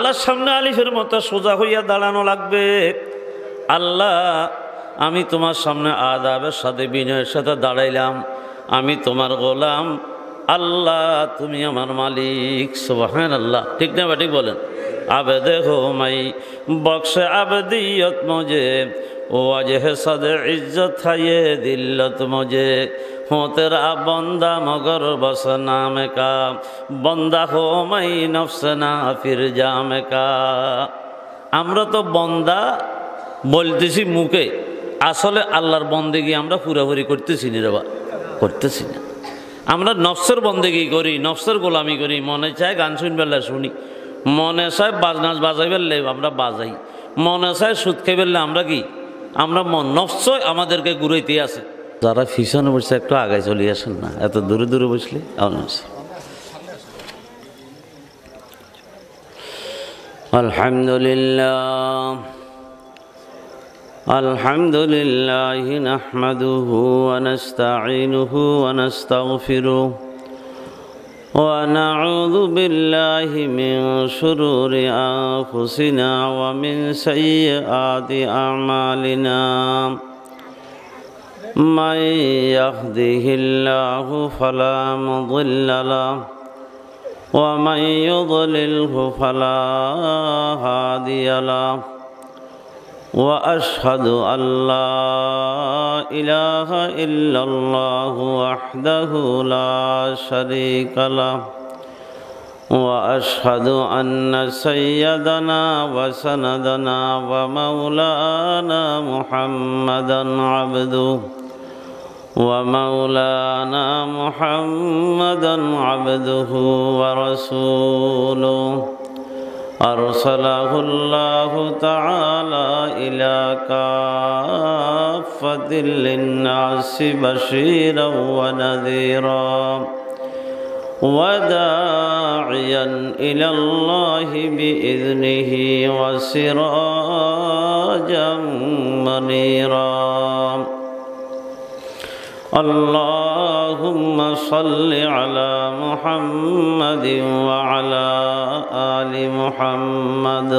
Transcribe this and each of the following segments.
আল্লাহর সামনে আলিফের মতো সোজা হইয়া দাঁড়ানো লাগবে। আল্লাহ, আমি তোমার সামনে আদাবের সাথে বিনয়ের সাথে দাঁড়াইলাম, আমি তোমার গোলাম, আল্লাহ তুমি আমার মালিক। সুবহানাল্লাহ, ঠিক না ঠিক বলেন? আবেদে হো মাই বক্সে আবদিয়ত মুঝে, ওয়াজহ সদ ইজ্জত है दिल्लत मुझे, हो तेरा बंदा मगर बस नाम का, बंदा हो मैं नफ्स ना फिर जाम का। আমরা তো বন্দা বলতেছি মুখে, আসলে আল্লাহর বন্দেগি আমরা পুরাপুরি করতেছি না রে বা, করতেছি না। আমরা নফসের বন্দেগি করি, নফসের গোলামি করি। মনে চায় গান শুনবেলে শুনি, মনে চায় বাজনাচ বাজাই ফেললে আমরা বাজাই, মনে চায় সুদ খেয়ে ফেললে আমরা কি, আমরা নফস আমাদেরকে ঘুরাইতে আছে। যারা পিছনে বসছে একটু আগে চলে আসেন না, এত দূরে দূরে বসলে। আলহামদুলিল্লাহ আলহামদুলিল্লাহ নাহমাদুহু ওয়া নাস্তাঈনুহু ওয়া নাস্তাগফিরুহু ওয়া নাউযু বিল্লাহি মিন শুরুরি আনফুসিনা ওয়া মিন সাইয়্যাতি আমালিনা। মান ইয়াহদিহিল্লাহু ফালা মুদিল্লা লাহু ওয়া মান ইউদ্লিলহু ফালা হাদিয়া লাহু। وأشهد أن لا إله إلا الله وحده لا شريك له، وأشهد أن سيدنا وسندنا ومولانا محمدا عبده ومولانا محمدا عبده ورسوله، أرسله الله تعالى إلى كافة للناس بشيرا ونذيرا وداعيا إلى الله بإذنه وسراجا منيرا. اللهم صل على محمد وعلى آل محمد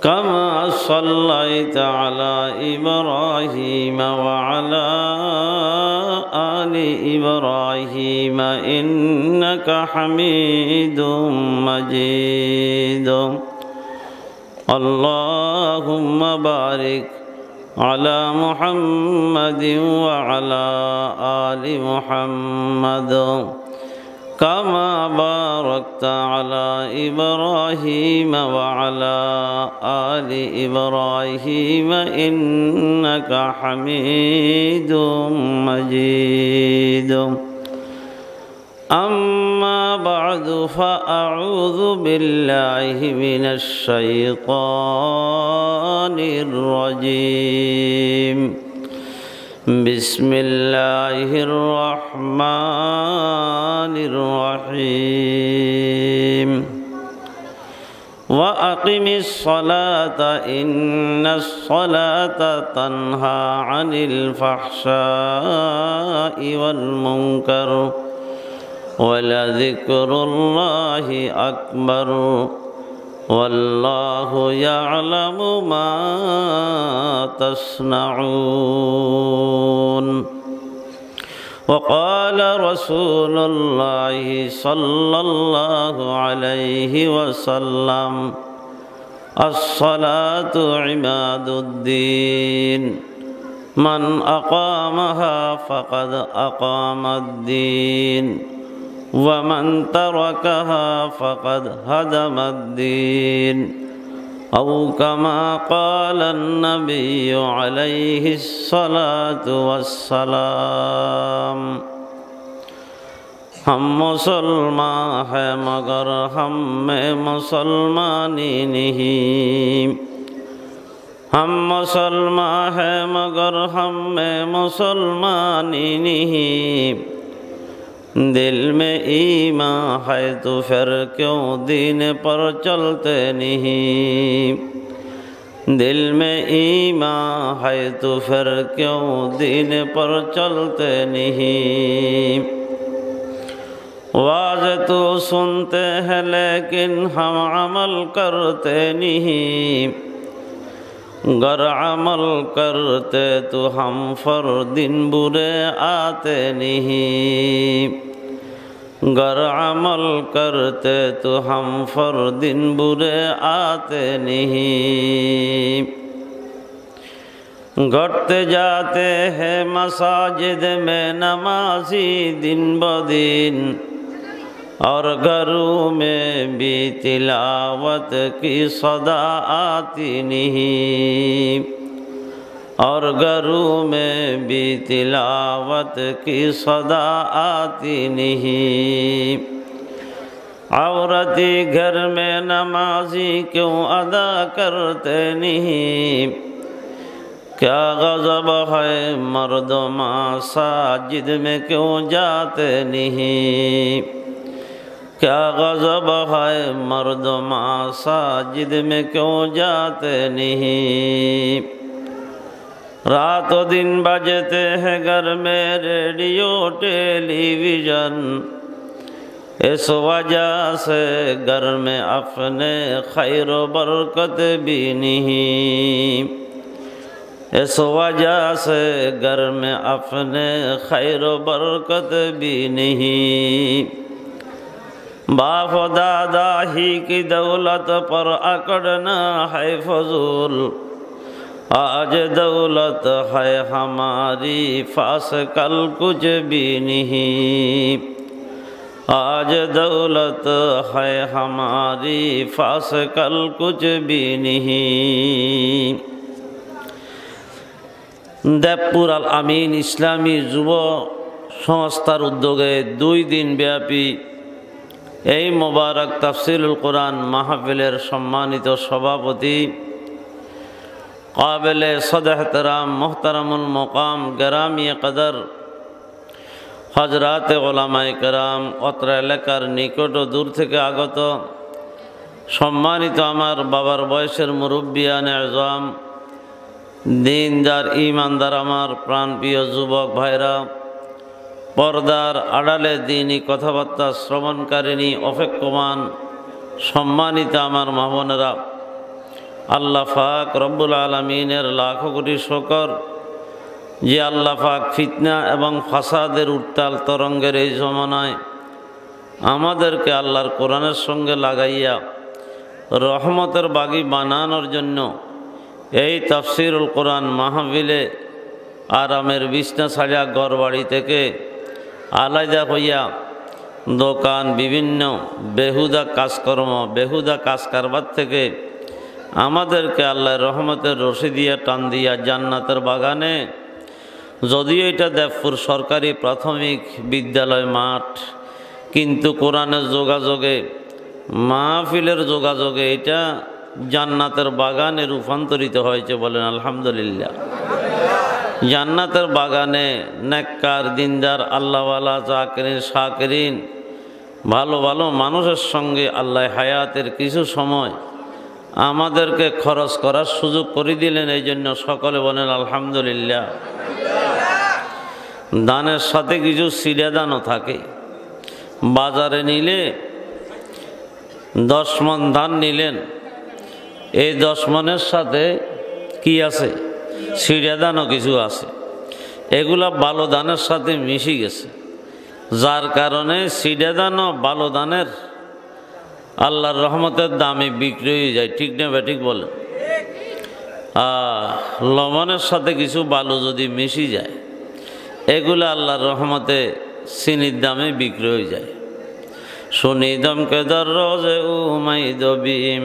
كما صليت على إبراهيم وعلى آل إبراهيم إنك حميد مجيد. اللهم بارك على محمد وعلى آل محمد كما باركت على إبراهيم وعلى آل إبراهيم إنك حميد مجيد. أما بعد فأعوذ بالله من الشيطان الرجيم. بسم الله الرحمن الرحيم. وأقم الصلاة إن الصلاة تنهى عن الفحشاء والمنكر ولذكر الله أكبر والله يعلم ما تصنعون. وقال رسول الله صلى الله عليه وسلم الصلاة عماد الدين من أقامها فقد أقام الدين ومن تركها فقد هدم الدين أو كما قال النبي عليه الصلاة والسلام. हम मुसलमान हैं मगर हम में मुसलमानी नहीं, हम मुसलमान हैं मगर हम में मुसलमानी नहीं, दिल में ईमान है तो फिर क्यों दीन पर चलते नहीं, दिल में ईमान है तो फिर क्यों दीन पर चलते नहीं. वाज़ तो सुनते हैं लेकिन हम अमल करते नहीं, गर अमल करते तो हम फर दिन बुरे आते नहीं, गर अमल करते तो हम फर दिन बुरे आते नहीं। घटते जाते हैं मसाजिद में नमाजी दिन ब दिन, और घरों में भी तिलावत की सदा आती नहीं, और घरों में भी तिलावत की सदा आती नहीं। औरती घर में नमाजी क्यों अदा करते नहीं, क्या गज़ब है मर्द मसाजिद में क्यों जाते नहीं, क्या गज़ब है मर्द मसाजिद में क्यों जाते नहीं। रातों दिन बजते हैं घर में रेडियो टेलीविज़न, इस वजह से घर में अपने खैर बरकत भी नहीं, इस वजह से घर में अपने खैर बरकत भी नहीं। बाप दादा ही की दौलत पर अकड़ना है फजूल, आज दौलत है हमारी पास कल कुछ भी नहीं, आज दौलत है हमारी पास कल कुछ भी नहीं। देवपुर আল আমিন ইসলামী যুব সংস্থার উদ্যোগে 2 দিন ব্যাপী এই মোবারক তাফসিরুল কোরআন মাহফিলের সম্মানিত সভাপতি কাবিলে সদহতরাম মোহতারামুল মুকাম গ্রামী কদর হজরাত ওলামায়ে কেরাম, অত্র এলাকার নিকট ও দূর থেকে আগত সম্মানিত আমার বাবার বয়সের মুরব্বিয়ানে আজম, দিনদার ইমানদার আমার প্রাণপ্রিয় যুবক ভাইরা, পর্দার আড়ালে দিনী কথাবার্তা শ্রবণকারিণী অপেক্ষমান সম্মানিত আমার মা বোনেরা, আল্লাহ পাক রব্বুল আলামিনের লাখো কোটি শুকর যে আল্লাহ পাক ফিতনা এবং ফাসাদের উত্তাল তরঙ্গের এই জমানায় আমাদেরকে আল্লাহর কোরআনের সঙ্গে লাগাইয়া রহমতের বাগী বানানোর জন্য এই তাফসিরুল কোরআন মাহফিলে আরামের বিছনা ছাড়া ঘর বাড়ি থেকে আলাদা হইয়া দোকান বিভিন্ন বেহুদা কাজকর্ম বেহুদা কাজ কারবার থেকে আমাদেরকে আল্লাহর রহমতের রশি দিয়া টান দিয়া জান্নাতের বাগানে, যদিও এটা দেবপুর সরকারি প্রাথমিক বিদ্যালয় মাঠ, কিন্তু কোরআনের যোগাযোগে মাহফিলের যোগাযোগে এটা জান্নাতের বাগানে রূপান্তরিত হয়েছে। বলেন আলহামদুলিল্লাহ। জান্নাতের বাগানে নেককার দিনদার আল্লাহওয়ালা জাকিরিন শাকিরিন ভালো ভালো মানুষের সঙ্গে আল্লাহ হায়াতের কিছু সময় আমাদেরকে খরচ করার সুযোগ করে দিলেন, এই জন্য সকলে বলেন আলহামদুলিল্লাহ। দানের সাথে কিছু সিরা দানও থাকে। বাজারে নিলে 10 মণ ধান নিলেন, এই 10 মণের সাথে কি আছে, সিরা দানও কিছু আছে। এগুলা ভালো দানের সাথে মিশে গেছে, যার কারণে সিরা দানও ভালো দানের আল্লাহর রহমতের দামে বিক্রি হয়ে যায়। ঠিক না ঠিক বলেন? লবণের সাথে কিছু বালু যদি মিশে যায়, এগুলো আল্লাহর রহমতে চিনির দামে বিক্রি হয়ে যায়। সুনিদম কেদার রোজে উমাইদ বিম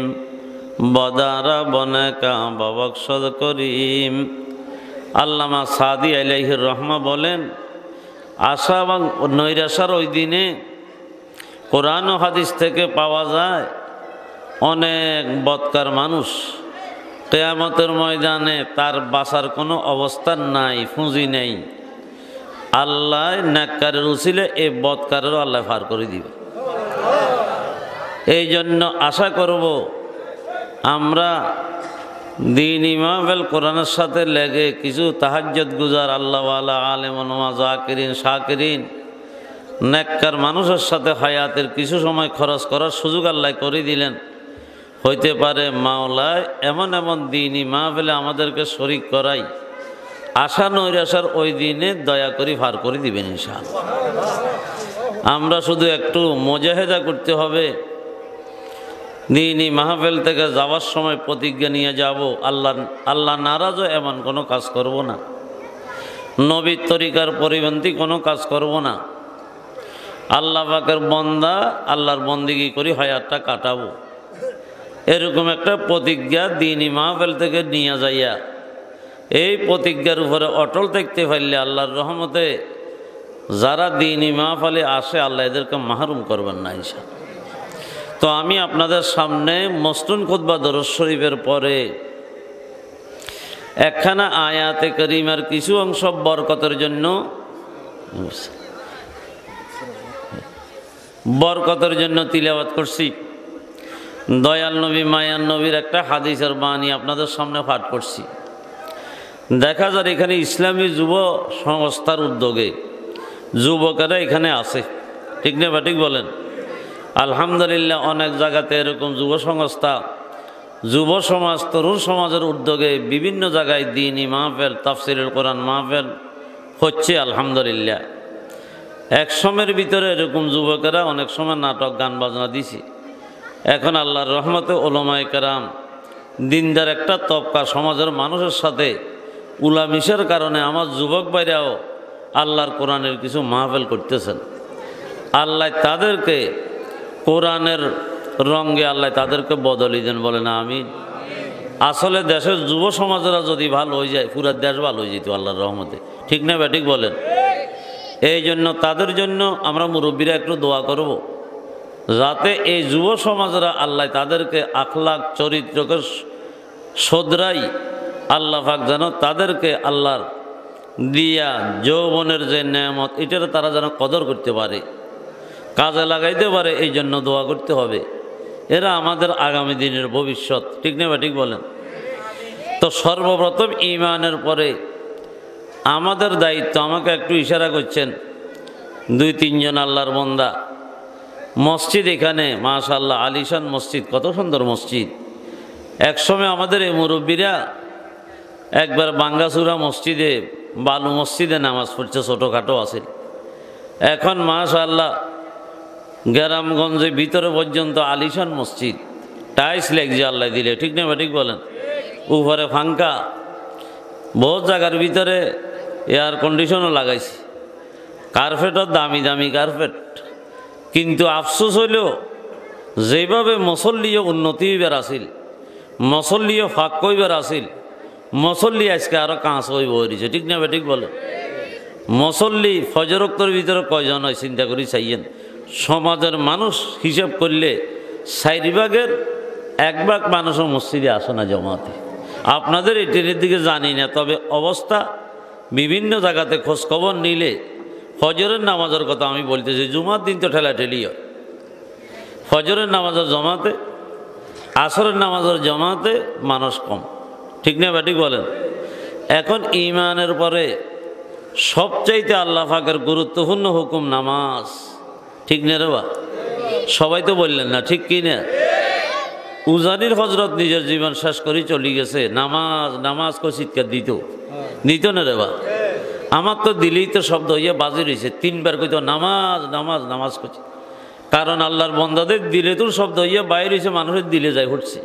বদারা বনে কাবা বকশদ করিম। আল্লামা সাদি আলাইহির রহমা বলেন, আশা এবং নৈরাশার ওই দিনে কোরআন ও হাদিস থেকে পাওয়া যায় অনেক বদকার মানুষ কিয়ামতের ময়দানে তার বাঁচার কোনো অবস্থান নাই, পুঁজি নেই। আল্লাহ নেককারের উসিলে এই বদকারেরও আল্লাহ পার করে দিবে। এই জন্য আশা করব আমরা দিন ইমামেল কোরআনের সাথে লেগে কিছু তাহাজ্জুদ গুজার আল্লাহওয়ালা আলেম ওলামা জাকিরিন শাকিরিন নেককার মানুষের সাথে হায়াতের কিছু সময় খরচ করার সুযোগ আল্লাহ করে দিলেন। হইতে পারে মাওলায় এমন এমন দিনই মাহফিলে আমাদেরকে শরীক করাই, আশা নৈরাশার ওই দিনে দয়া করে ভার করে দিবেন ইনশাআল্লাহ। আমরা শুধু একটু মুজাহিদা করতে হবে। দিনই মাহফিল থেকে যাওয়ার সময় প্রতিজ্ঞা নিয়ে যাব, আল্লাহ নারাজও এমন কোনো কাজ করব না, নবীর তরিকার পরিপন্থী কোনো কাজ করব না। আল্লাহ পাকের বন্দা, আল্লাহর বন্দিগি করি হায়াতটা কাটাবো, এরকম একটা প্রতিজ্ঞা দিনই মাহফিল থেকে নিয়ে যাইয়া এই প্রতিজ্ঞার উপরে অটল থাকতে পারলে আল্লাহর রহমতে যারা দিনই মাহফিলে আসে আল্লাহ এদেরকে মাহরুম করবেন না ইনশাআল্লাহ। তো আমি আপনাদের সামনে মসনুন খুতবা দরুদ শরীফের পরে একখানা আয়াতে কারিমার কিছু অংশ বরকতের জন্য তিলাওয়াত করছি। দয়াল নবী মায়ান নবীর একটা হাদিসের বাণী আপনাদের সামনে পাঠ করছি। দেখা যায় এখানে ইসলামী যুব সংস্থার উদ্যোগে যুবকেরা এখানে আছে, ঠিক না বা ঠিক বলেন? আলহামদুলিল্লাহ অনেক জায়গাতে এরকম যুব সংস্থা, যুব সমাজ, তরুণ সমাজের উদ্যোগে বিভিন্ন জায়গায় দ্বীনি মাহফিল, তাফসীরুল কোরআন মাহফিল হচ্ছে আলহামদুলিল্লাহ। এক সময়ের ভিতরে এরকম যুবকেরা অনেক সময় নাটক গান বাজনা দিছি। এখন আল্লাহর রহমতে উলামায়ে কেরাম দিনদার একটা তবকা সমাজের মানুষের সাথে উলামিশের কারণে আমার যুবক ভাইরাও আল্লাহর কোরআনের কিছু মাহফিল করতেছেন। আল্লাহ তাদেরকে কোরআনের রঙে আল্লাহ তাদেরকে বদলি দেন, বলে না আমিন। আসলে দেশের যুব সমাজেরা যদি ভালো হয়ে যায় পুরা দেশ ভালো হয়ে যেত আল্লাহর রহমতে, ঠিক না ব্যাটিক বলেন? এই জন্য তাদের জন্য আমরা মুরব্বীরা একটু দোয়া করব, যাতে এই যুব সমাজরা আল্লাহ তাদেরকে আখলাক চরিত্রকে শোধরাই আল্লাহ পাক যেন তাদেরকে আল্লাহর দিয়া যৌবনের যে নেয়ামত এটার তারা যেন কদর করতে পারে, কাজে লাগাইতে পারে। এই জন্য দোয়া করতে হবে। এরা আমাদের আগামী দিনের ভবিষ্যৎ, ঠিক না বা ঠিক বলেন? তো সর্বপ্রথম ঈমানের পরে আমাদের দায়িত্ব, আমাকে একটু ইশারা করছেন 2-3 জন আল্লাহর বান্দা। মসজিদ এখানে মাশাআল্লাহ আলিশান মসজিদ, কত সুন্দর মসজিদ। একসময় আমাদের এই মুরব্বীরা একবার বাঙ্গাসুরা মসজিদে, বালু মসজিদে নামাজ পড়ছে, ছোটোখাটো আছে। এখন মাশাআল্লাহ গ্রামগঞ্জে ভিতরে পর্যন্ত আলিশান মসজিদ, টাইলস লাগছে আল্লাহ দিলে, ঠিক না বা ঠিক বলেন? উপরে ফাঙ্কা, বহুত জায়গার ভিতরে এয়ার কন্ডিশনও লাগাইছে, কার্পেটও দামি দামি কার্পেট। কিন্তু আফসোস হইল যেভাবে মুসল্লিও উন্নতি হইবার আসিল, মুসল্লিও ফাঁক কইবার আসিল, মুসল্লি আজকে আরও কাঁচ হইব হইছে, ঠিক না বা ঠিক বলে? মুসল্লি ফজরক্তর ভিতরে কয়জন হয় চিন্তা করি চাইয়েন। সমাজের মানুষ হিসাব করলে 4 ভাগের 1 ভাগ মানুষও মসজিদে আসে না জমাতে। আপনাদের এটির দিকে জানি না, তবে অবস্থা বিভিন্ন জায়গাতে খোঁজখবর নিলে ফজরের নামাজের কথা আমি বলতেছি। জুমার দিন তো ঠেলাঠেলি হয়, ফজরের নামাজের জমাতে, আসরের নামাজের জমাতে মানুষ কম, ঠিক না বা ঠিক বলেন? এখন ঈমানের পরে সবচাইতে আল্লাহ পাকের গুরুত্বপূর্ণ হুকুম নামাজ, ঠিক না রে বা? সবাই তো বললেন না, ঠিক কি না? উজানির হজরত নিজের জীবন শেষ করে চলে গেছে, নামাজ নামাজ করে চিৎকার দিত না রে বা? আমার তো দিলেই তো শব্দ হইয়া বাজি রয়েছে, 3 বার কইতো নামাজ নামাজ নামাজ করছে। কারণ আল্লাহর বন্দাদের দিলে তোর শব্দ হইয়া বাইরে হয়েছে, মানুষের দিলে যায় উঠছে।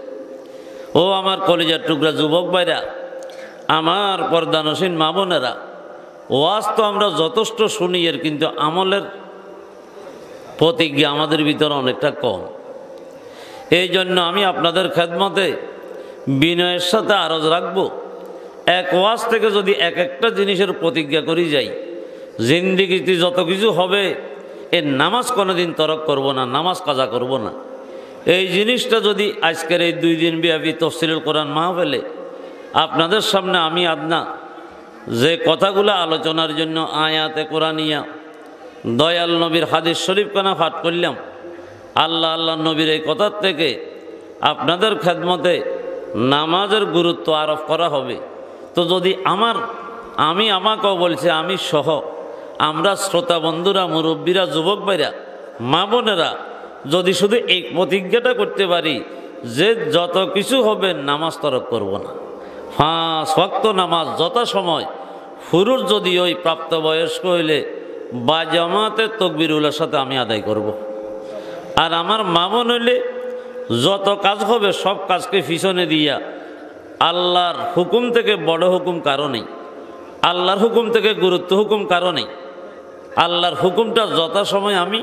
ও আমার কলেজার টুকরা যুবক ভাইরা, আমার পর্দানসীন মা বোনেরা, ওয়াজ তো আমরা যথেষ্ট শুনি, এর কিন্তু আমলের প্রতিজ্ঞা আমাদের ভিতরে অনেকটা কম। এই জন্য আমি আপনাদের খেদমতে বিনয়ের সাথে আরজ রাখবো, এক ওয়াজ থেকে যদি এক একটা জিনিসের প্রতিজ্ঞা করি যাই, জিন্দিগিতে যত কিছু হবে, এর নামাজ কোনোদিন তরক করব না, নামাজ কাজা করব না। এই জিনিসটা যদি আজকের এই 2 দিন ব্যাপী তাফসীরুল কোরআন মাহফিলে আপনাদের সামনে আমি আদনা যে কথাগুলো আলোচনার জন্য আয়াতে কোরআনিয়া দয়াল নবীর হাদিস শরীফ কানা পাঠ করলাম, আল্লাহ নবীর এই কথার থেকে আপনাদের খেদমতে নামাজের গুরুত্ব আরোপ করা হবে। তো যদি আমি আমাকেও বলছি, আমি সহ আমরা শ্রোতা বন্ধুরা, মুরব্বীরা, যুবক ভাইরা, মা বোনেরা যদি শুধু এই প্রতিজ্ঞাটা করতে পারি যে যত কিছু হবে নামাজ তরক করব না, 5 ওয়াক্ত নামাজ যথাসময়, পুরুষ যদি ওই প্রাপ্তবয়স্ক হইলে বা জামাতে তাকবীরুলের সাথে আমি আদায় করব। আর আমার মা বোন হইলে যত কাজ হবে সব কাজকে পিছনে দিয়া আল্লাহর হুকুম থেকে বড় হুকুম কারো নেই, আল্লাহর হুকুম থেকে গুরুত্ব হুকুম কারো নেই। আল্লাহর হুকুমটা যথাসময় আমি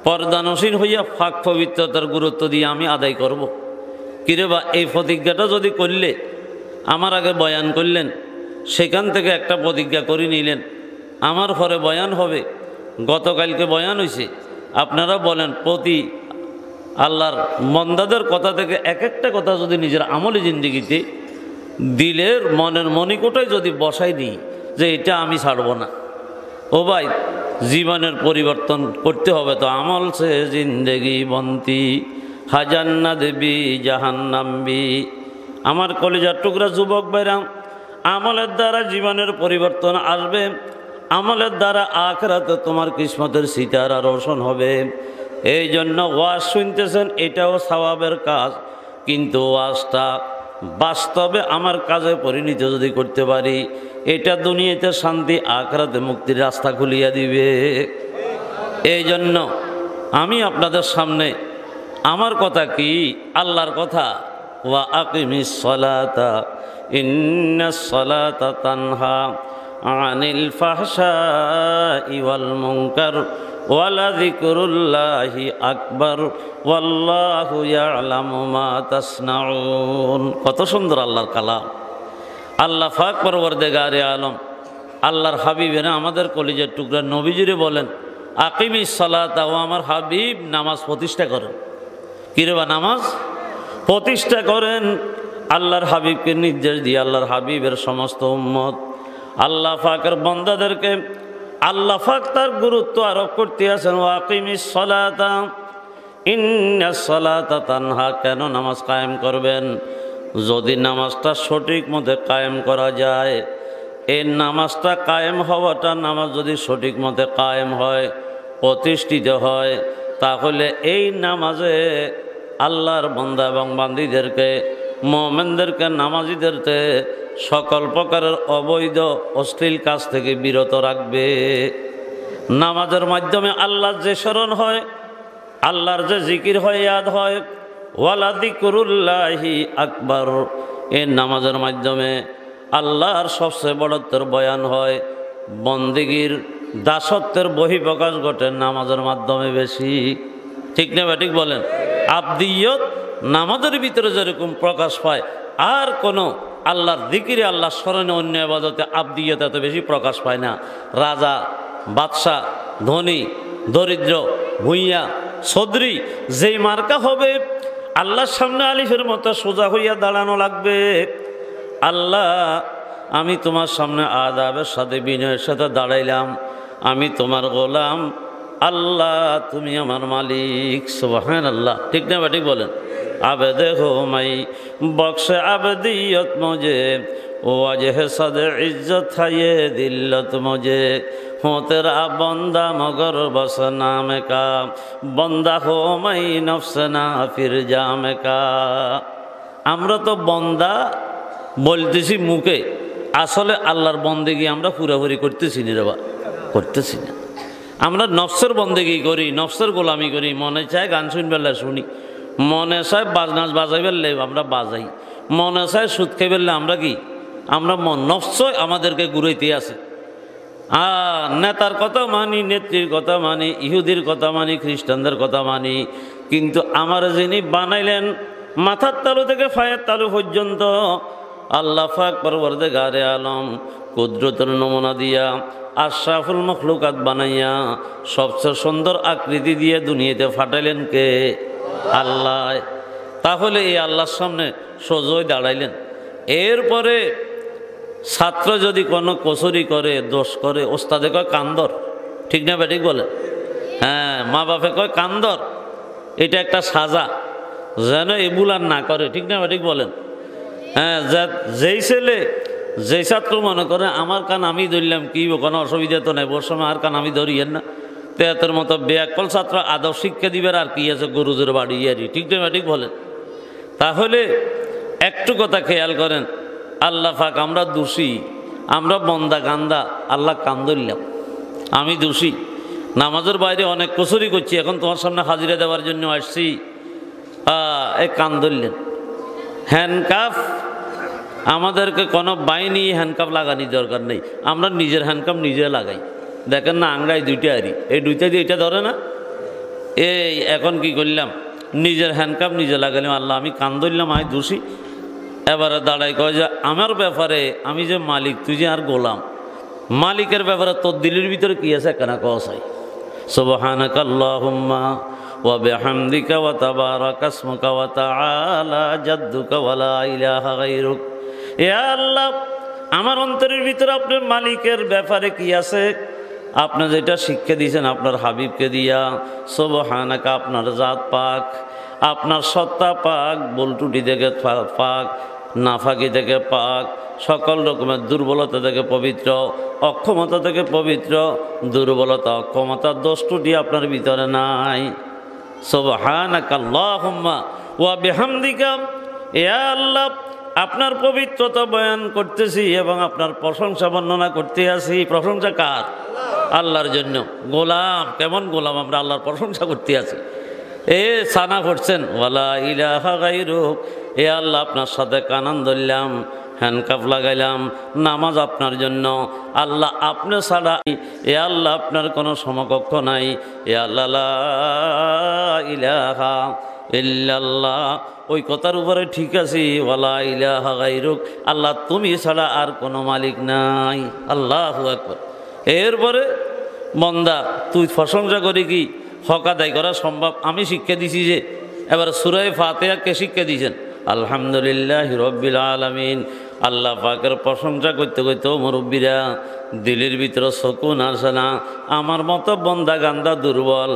পর্দানসীন হইয়া ফাঁক পবিত্রতার গুরুত্ব দিয়ে আমি আদায় করব। কিরে বা এই প্রতিজ্ঞাটা যদি করলে, আমার আগে বয়ান করলেন, সেখান থেকে একটা প্রতিজ্ঞা করে নিলেন, আমার পরে বয়ান হবে, গতকালকে বয়ান হয়েছে, আপনারা বলেন প্রতি আল্লাহর মন্দাদের কথা থেকে এক একটা কথা যদি নিজের আমলি জিন্দিগিতে দিলের মনের মণিকোটায় যদি বসাই দিই যে এটা আমি ছাড়ব না, ও ভাই জীবনের পরিবর্তন করতে হবে তো আমল সে জিন্দেগি বন্তি হাজান্না দেবী জাহান্নাম্বি। আমার কলিজার টুকরা যুবক ভাইরাম, আমলের দ্বারা জীবনের পরিবর্তন আসবে, আমলের দ্বারা আখিরাতে তোমার কিসমতের সিতারা রোশন হবে। এই জন্য ওয়াজ শুনতেছেন, এটাও সওয়াবের কাজ, কিন্তু ওয়াজটা বাস্তবে আমার কাজে পরিণত যদি করতে পারি, এটা দুনিয়াতে শান্তি, আখিরাতে মুক্তির রাস্তা খুলিয়া দিবে। এই জন্য আমি আপনাদের সামনে আমার কথা কি, আল্লাহর কথা, ওয়া আকিমিস সালাতা ইন্নাস সালাতা তানহা আনিল ফাহশাই ওয়াল মুনকার ওয়ালা যিকরুল্লাহি আকবার ওয়াল্লাহু ইয়ালামু মা তাসনাউন। কত সুন্দর আল্লাহর কালাম। আল্লাহ পাক পরওয়ারদিগারে আলম, আল্লাহর হাবিবেরা আমাদের কলিজার টুকরা নবীজিরে বলেন আকিমিস সালাতা, ও আমার হাবিব নামাজ প্রতিষ্ঠা করেন। কিরে বা নামাজ প্রতিষ্ঠা করেন। আল্লাহর হাবিবকে নির্দেশ দিয়ে আল্লাহর হাবিবের সমস্ত উম্মত আল্লাহ পাকের বান্দাদেরকে আল্লাহ পাক তার গুরুত্ব আরোপ করতে আছেন। ওয়াকিমিস সালাতা ইন্নাস সালাতা তানহা, কেন নামাজ কায়েম করবেন? যদি নামাজটা সঠিক মতে কায়েম করা যায়, এই নামাজটা কায়েম হওয়াটা, নামাজ যদি সঠিক মতে কায়েম হয়, প্রতিষ্ঠিত হয়, তাহলে এই নামাজে আল্লাহর বান্দা এবং বান্দীদেরকে, মুমিনদেরকে, নামাজীদেরকে সকল প্রকারের অবৈধ অশ্লীল কাজ থেকে বিরত রাখবে। নামাজের মাধ্যমে আল্লাহর যে স্মরণ হয়, আল্লাহর যে জিকির হয়, ইয়াদ হয়, ওয়ালা যিকরুল্লাহি আকবার। এই নামাজের মাধ্যমে আল্লাহর সবচেয়ে বড়ত্বের বয়ান হয়, বন্দেগীর দাসত্বের বহিঃপ্রকাশ ঘটে নামাজের মাধ্যমে বেশি। ঠিক না ঠিক বলেন? আবদিয়ত নামাজের ভিতরে যেরকম প্রকাশ পায়, আর কোনো আল্লাহর যিকিরে, আল্লাহর স্মরণে, অন্য ইবাদতে আবদিয়ত এত বেশি প্রকাশ পায় না। রাজা, বাদশাহ, ধনী, দরিদ্র, ভূঁইয়া, সদরি, যেই মার্কা হবে আল্লাহর সামনে আলিফের মতো সোজা হইয়া দাঁড়ানো লাগবে। আল্লাহ, আমি তোমার সামনে আদাবের সাথে, বিনয়ের সাথে দাঁড়াইলাম, আমি তোমার গোলাম, আল্লাহ তুমি আমার মালিক। সুবহানাল্লাহ। ঠিক না ঠিক বলেন? আবেদে হো মাই বক্সে আবদিয়ত মুঝে, ওয়াজহ সদ ইজ্জত হায়ে দিল্লত মুঝে, হো তেরা বন্দা মগর বস নাম কা, বন্দা হো মাই নফস না ফির জাম কা। আমরা তো বন্দা বলতেছি মুখে, আসলে আল্লাহর বন্দেগি আমরা পুরাপুরি করতেছি না রে বা, করতেছি না। আমরা নফসের বন্দেগি করি, নফসের গোলামি করি। মনে চায় গান শুনবেলে শুনি, মনে চায় বাজনাচ বাজাই ফেললে আমরা বাজাই, মনে চায় সুদ খেয়ে ফেললে আমরা কি, আমরা নফস আমাদেরকে ঘুরাইতে আছে। নেতার কথা মানি, নেত্রীর কথা মানি, ইহুদির কথা মানি, খ্রিস্টানদের কথা মানি, কিন্তু আমার যিনি বানাইলেন মাথার তালু থেকে পায়ের তালু পর্যন্ত, আল্লাহ পাক পরওয়ারদিগারে আলম কুদরতের নমুনা দিয়া আশরাফুল মখলুকাত বানাইয়া সবচেয়ে সুন্দর আকৃতি দিয়ে দুনিয়াতে ফাটাইলেন কে? আল্লাহ। তাহলে এই আল্লাহর সামনে সোজই দাঁড়াইলেন। এরপরে ছাত্র যদি কোনো কসুরি করে, দোষ করে, ওস্তাদে কয় কান্দর। ঠিক না ঠিক বলে? হ্যাঁ, মা বাপে কয় কান্দর। এটা একটা সাজা, যেন এগুলার না করে। ঠিক না ঠিক বলেন? হ্যাঁ, যেই ছেলে যে ছাত্র মনে করে আমার কান আমি ধরলাম কি কোনো অসুবিধা তো নেই, ওর সময় আর কান আমি ধরিয়েন না, তেয়াতের মতো বেয়াকল ছাত্র আদব শিক্ষা দিবার আর কি আছে, গরুজোর বাড়ি ইয়ারি, ঠিক না ঠিক বলেন? তাহলে একটু কথা খেয়াল করেন, আল্লাহ পাক আমরা দোষী, আমরা বন্দা গান্দা, আল্লাহ কান ধরলাম, আমি দোষী, নামাজের বাইরে অনেক কসুরি করছি, এখন তোমার সামনে হাজিরা দেওয়ার জন্য আসছি, এই কান ধরলেন। হ্যান্ডকাফ আমাদেরকে কোনো বাইনি হ্যান্ডকাফ লাগানি দরকার নেই, আমরা নিজের হ্যান্ডকাফ নিজে লাগাই। দেখেন না আংরাই দুইটা আরি, এই দুইটা দিয়ে এটা ধরে না, এই এখন কি করলাম, নিজের হ্যান্ডকাফ নিজে লাগালাম, আল্লাহ আমি কান ধরলাম, আমি দোষী। এবারে দাঁড়াই কয় যে আমার ব্যাপারে আমি যে মালিক, তুই যে আর গোলাম, মালিকের ব্যাপারে তোর দিলের ভিতরে কি আছে কেন কসাই। সুবহানাকা আল্লাহুম্মা ওয়া বিহামদিকা ওয়া তাবারাকা ইসমুকা ওয়া তাআলা জাদ্দুকা ওয়া লা ইলাহা গায়রুক। ইয়া আল্লাহ, আমার অন্তরের ভিতরে আপনার মালিকের ব্যাপারে কি আছে, আপনি যেটা শিক্ষা দিয়েছেন আপনার হাবিবকে দিয়া। সুবহানাকা, আপনার জাত পাক, আপনার সত্তা পাক, বলটুটি থেকে পাক, নাফাকি থেকে পাক, সকল রকমের দুর্বলতা থেকে পবিত্র, অক্ষমতা থেকে পবিত্র, দুর্বলতা অক্ষমতা দোষ ত্রুটি আপনার ভিতরে নাই। সুবহানাকা আল্লাহুম্মা ওয়া বিহামদিকা, ইয়া আল্লাহ আপনার পবিত্রতা বয়ান করতেছি এবং আপনার প্রশংসা বর্ণনা করতে আসি। প্রশংসা কার? আল্লাহর জন্য। গোলাম, কেমন গোলাম আমরা, আল্লাহর প্রশংসা করতে আছি। এ সানা করছেন ওয়ালা ইলাহা গায়রুক, এ আল্লাহ আপনার সাথে কানান ধরলাম, হ্যান্ডকাফ লাগাইলাম, নামাজ আপনার জন্য, আল্লাহ আপনি ছাড়া, এ আল্লাহ আপনার কোনো সমকক্ষ নাই, এ আল্লাহ লা ইলাহা ইল্লাল্লাহ, ওই কথার উপরে ঠিক আছে, ওয়ালা ইলাহা গায়রুক, আল্লাহ তুমি ছাড়া আর কোনো মালিক নাই। আল্লাহু আকবার। এরপরে বন্দা তুই প্রশংসা করি কি হক আদায় করা সম্ভব? আমি শিক্ষা দিছি যে, এবার সূরা ফাতিহা কে শিক্ষা দিয়েছেন? আলহামদুলিল্লাহি রাব্বিল আলামিন। আল্লাহ পাকের প্রশংসা করতে করতে মুরব্বীরা দিলের ভিতরে সুকুন আসে না। আমার মতো বন্দা গান্দা দুর্বল,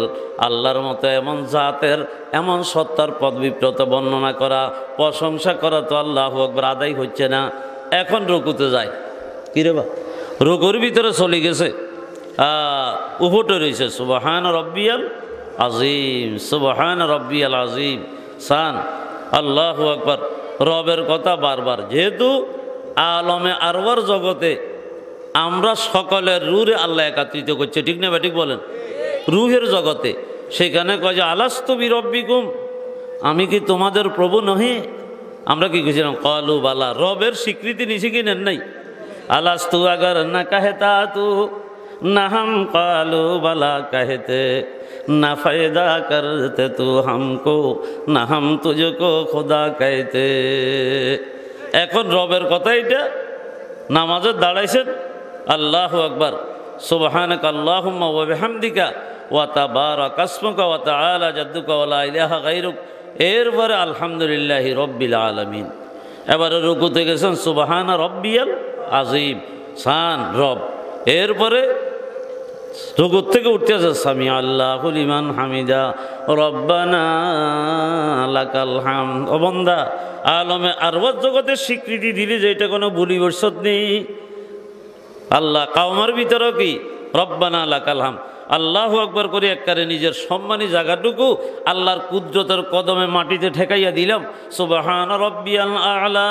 আল্লাহর মতো এমন জাতের এমন সত্তার পদবিপ্রত বর্ণনা করা, প্রশংসা করা তো আল্লাহু আকবার আদায় হচ্ছে না। এখন রুকুতে যায়, কিরে বা রুকুর ভিতরে চলে গেছে, উহুটে রয়েছে সুবহান রব্বিয়াল আজিম, সুবহান রব্বিয়াল আজিম, সান আল্লাহু আকবার। রবের কথা বারবার, যেহেতু আলমে আরওয়ার জগতে আমরা সকলের রুহে আল্লাহ একত্রিত করছে, ঠিক না ঠিক বলেন? রুহের জগতে সেখানে কয় যে আলাস্তু বিরব্বিকুম, আমি কি তোমাদের প্রভু নহি? আমরা কি কইছিলাম? ক্বালু বালা। রবের স্বীকৃতি নিছি কি নেন নাই? আলাস্তু আগার না কাহেতা তু না হাম ক্বালু বালা কাহেতে না ফায়দা করতে তু হামকো না হাম তুঝকো খোদা কাহেতে। এখন রবের কথা এটা, নামাজে দাঁড়াইছেন, আল্লাহু আকবার, সুবহানাকা আল্লাহুম্মা ওয়া বিহামদিকা ওয়া তাবারাকা ইসমুকা ওয়া তাআলা জাদ্দুকা ওয়া লা ইলাহা গায়রুক। এরপরে আলহামদুলিল্লাহি রাব্বিল আলামিন। এবারে রুকুতে গেছেন সুবহানা রাব্বিয়াল আজিম, শান রব। এরপরে রুকুর থেকে উঠতে আছে সামি আল্লাহু লিমান হামিদা রব্বানা লাকাল হামদ। ও বান্দা, আলমে আরওয়াজ জগতের স্বীকৃতি দিলে যে এটা কোনো ভুলি বর্ষদ নেই। আল্লাহ কাওমার ভিতরে কি রব্বানা লাকাল হামদ, আল্লাহু আকবার করে একবারে নিজের সম্মানী জায়গাটুকু আল্লাহর কুদরতের কদমে মাটিতে ঠেকাইয়া দিলাম। সুবহান রব্বিয়াল আ'লা,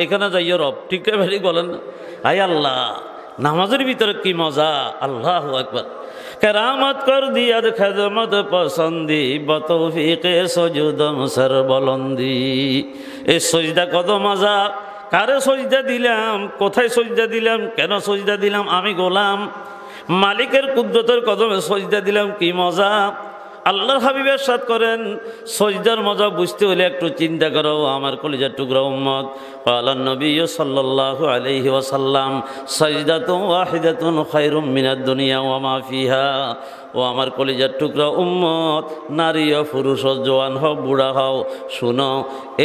এখানে যাইয়া রব, ঠিক আছে বলেন না? আয় আল্লাহ, নামাজের ভিতরে কি মজা! আল্লাহু আকবার। কেরামত কর দিয়া খেদমত পসন্দি বতৌফিকে সজুদম সরবলন্দি। এই সজদা কত মজা! কারে সজদা দিলাম, কোথায় সজদা দিলাম, কেন সজদা দিলাম? আমি গোলাম, মালিকের কুদরতের কদমে সজদা দিলাম, কি মজা! আল্লাহর হাবিব ইরশাদ করেন, সজদার মজা বুঝতে হলে একটু চিন্তা করো আমার কলিজার টুকরা উম্মত। ক্বালা নবী সাল্লাল্লাহু আলাইহি ওয়াসাল্লাম, সাজদাতুন ওয়াহিদাতুন খায়রুম মিনাদ দুনিয়া ওয়া মা ফিহা ও আমার কলিজার টুকরা উম্মত, নারী ও পুরুষ ও জওয়ান হও বুড়া হও, শুনো